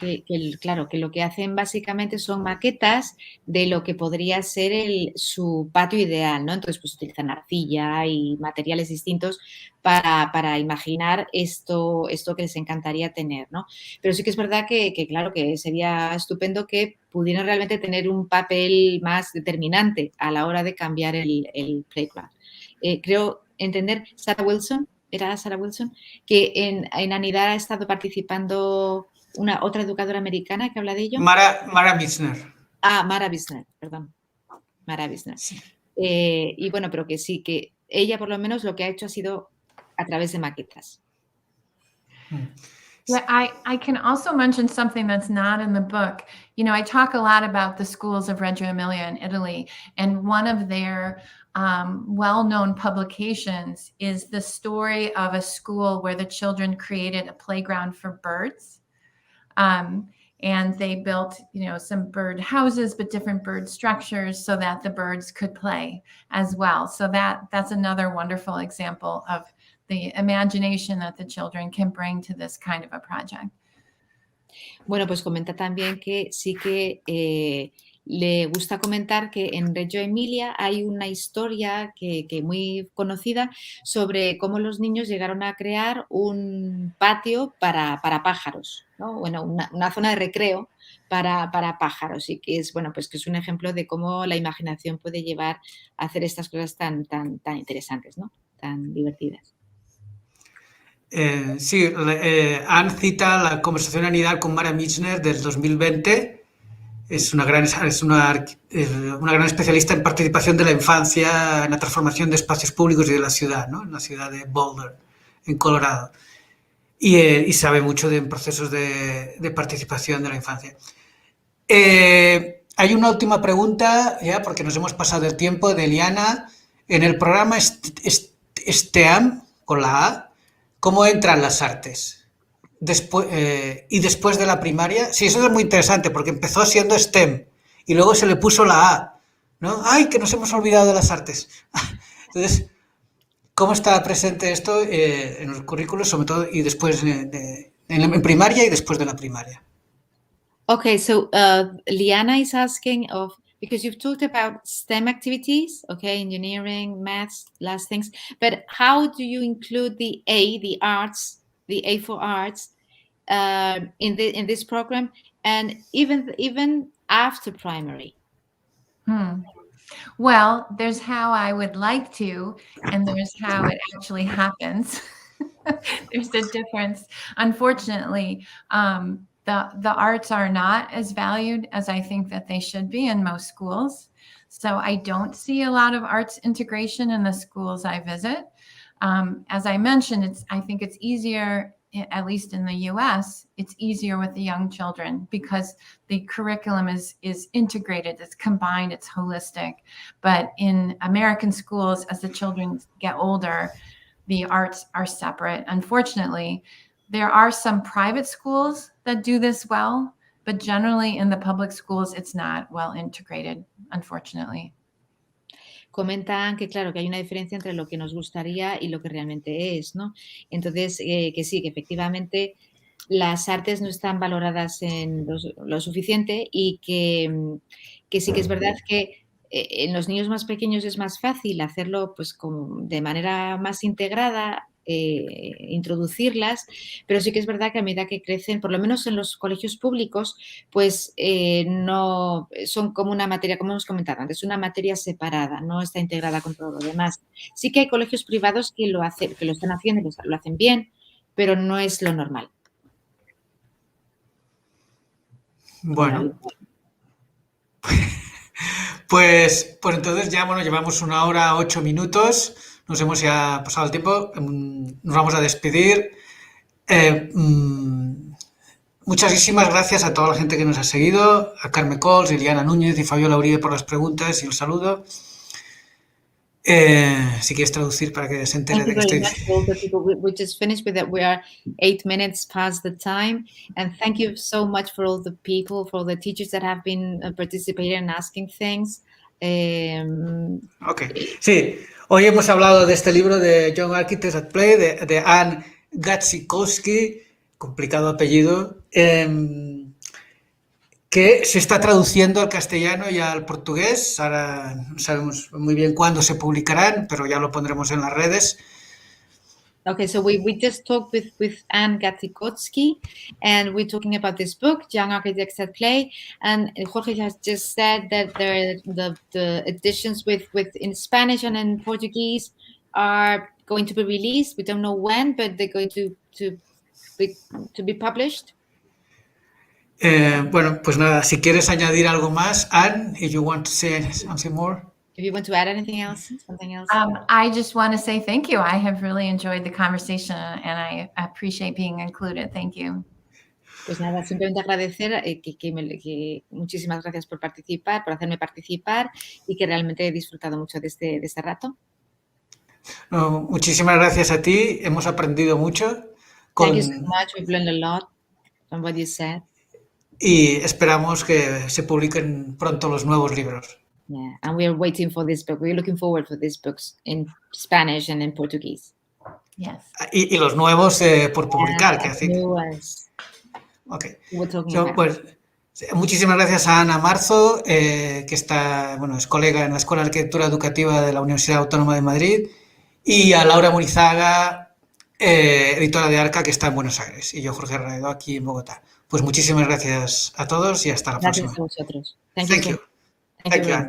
claro, que lo que hacen básicamente son maquetas de lo que podría ser su patio ideal, ¿no? Entonces, pues utilizan arcilla y materiales distintos para imaginar esto que les encantaría tener, ¿no? Pero sí que es verdad que claro, que sería estupendo que pudieran realmente tener un papel más determinante a la hora de cambiar el playground. creo entender, Sarah Wilson, era Sarah Wilson, que en ANIDAR ha estado participando otra educadora americana que habla de ello. Mara Mizner. Mara Bisner, perdón. Mara Bisner. Sí. Y bueno, pero que sí, que ella por lo menos lo que ha hecho ha sido a través de maquetas. Yeah, I can also mention something that's not in the book. You know, I talk a lot about the schools of Reggio Emilia in Italy, and one of their well-known publications is the story of a school where the children created a playground for birds. And they built, you know, some bird houses, but different bird structures so that the birds could play as well. So that's another wonderful example of the imagination that the children can bring to this kind of a project. Bueno, pues comenta también que sí que le gusta comentar que en Reggio Emilia hay una historia que muy conocida sobre cómo los niños llegaron a crear un patio para pájaros, ¿no? Bueno, una zona de recreo para pájaros, y que es, bueno, pues que es un ejemplo de cómo la imaginación puede llevar a hacer estas cosas tan interesantes, ¿no? Tan divertidas. Sí, Ann cita la conversación ANIDAR con Mara Mizner del 2020. Es una gran especialista en participación de la infancia en la transformación de espacios públicos y de la ciudad, ¿no? En la ciudad de Boulder, en Colorado. Y sabe mucho de procesos de participación de la infancia. Hay una última pregunta, ya porque nos hemos pasado el tiempo, de Eliana. En el programa STEAM, con la A, ¿cómo entran las artes? Y después de la primaria, sí, eso es muy interesante porque empezó siendo STEM y luego se le puso la A, ¿no? ¡Ay, que nos hemos olvidado de las artes! Entonces, ¿cómo está presente esto en los currículos, sobre todo, y después en primaria y después de la primaria? Okay, so Liana is asking because you've talked about STEM activities, okay, engineering, maths, last things, but how do you include the arts, the A for arts, in this program, and even after primary? Well, there's how I would like to, and there's how it actually happens. There's a difference. Unfortunately, the arts are not as valued as I think that they should be in most schools. So I don't see a lot of arts integration in the schools I visit. As I mentioned, I think it's easier, at least in the US, it's easier with the young children because the curriculum is integrated, it's combined, it's holistic. But in American schools, as the children get older, the arts are separate. Unfortunately, there are some private schools that do this well, but generally in the public schools, it's not well integrated, unfortunately. Comentan que, claro, que hay una diferencia entre lo que nos gustaría y lo que realmente es, ¿no? Entonces, que sí, que efectivamente las artes no están valoradas en lo suficiente, y que sí que es verdad que en los niños más pequeños es más fácil hacerlo pues de manera más integrada, introducirlas, pero sí que es verdad que a medida que crecen, por lo menos en los colegios públicos, pues no son como una materia, como hemos comentado antes, una materia separada, no está integrada con todo lo demás. Sí que hay colegios privados que lo están haciendo y lo hacen bien, pero no es lo normal. Bueno, pues entonces ya, bueno, llevamos 1 hora 8 minutos, nos hemos ya pasado el tiempo, nos vamos a despedir. Muchísimas gracias a toda la gente que nos ha seguido, a Carmen Cols, Eliana Núñez y Fabiola Uribe por las preguntas y el saludo. Si quieres traducir para que se entere de que estoy... We just finished with that. We are 8 minutes past the time, and thank you so much for all the people, for all the teachers that have been participating and asking things. Ok, sí, hoy hemos hablado de este libro de Young Architects at Play, de Ann Gadzikowski, complicado apellido, que se está traduciendo al castellano y al portugués. Ahora no sabemos muy bien cuándo se publicarán, pero ya lo pondremos en las redes. Okay, so we just talked with Ann Gadzikowski, and we're talking about this book, Young Architects at Play. And Jorge has just said that the editions with in Spanish and in Portuguese are going to be released. We don't know when, but they're going to be published. Bueno, pues nada, si quieres añadir algo más, Anne, if you want to say something more. If you want to add anything else, something else. I just want to say thank you. I have really enjoyed the conversation and I appreciate being included. Thank you. Pues nada, simplemente agradecer que muchísimas gracias por participar, por hacerme participar y que realmente he disfrutado mucho de este rato. No, muchísimas gracias a ti, hemos aprendido mucho. Thank you so much. We've learned a lot from what you said. Y esperamos que se publiquen pronto los nuevos libros. Yeah, and we are waiting for this book. We're looking forward for these books in Spanish and in Portuguese. Yes. Y los nuevos por publicar. Yeah, que new ones. Okay. Pues, muchísimas gracias a Ana Marzo, que está, bueno, es colega en la Escuela de Arquitectura Educativa de la Universidad Autónoma de Madrid, y a Laura Munizaga, editora de Arca, que está en Buenos Aires, y yo, Jorge Raedo, aquí en Bogotá. Pues muchísimas gracias a todos y hasta la próxima. Gracias a vosotros. Thank you. Thank you, Anne.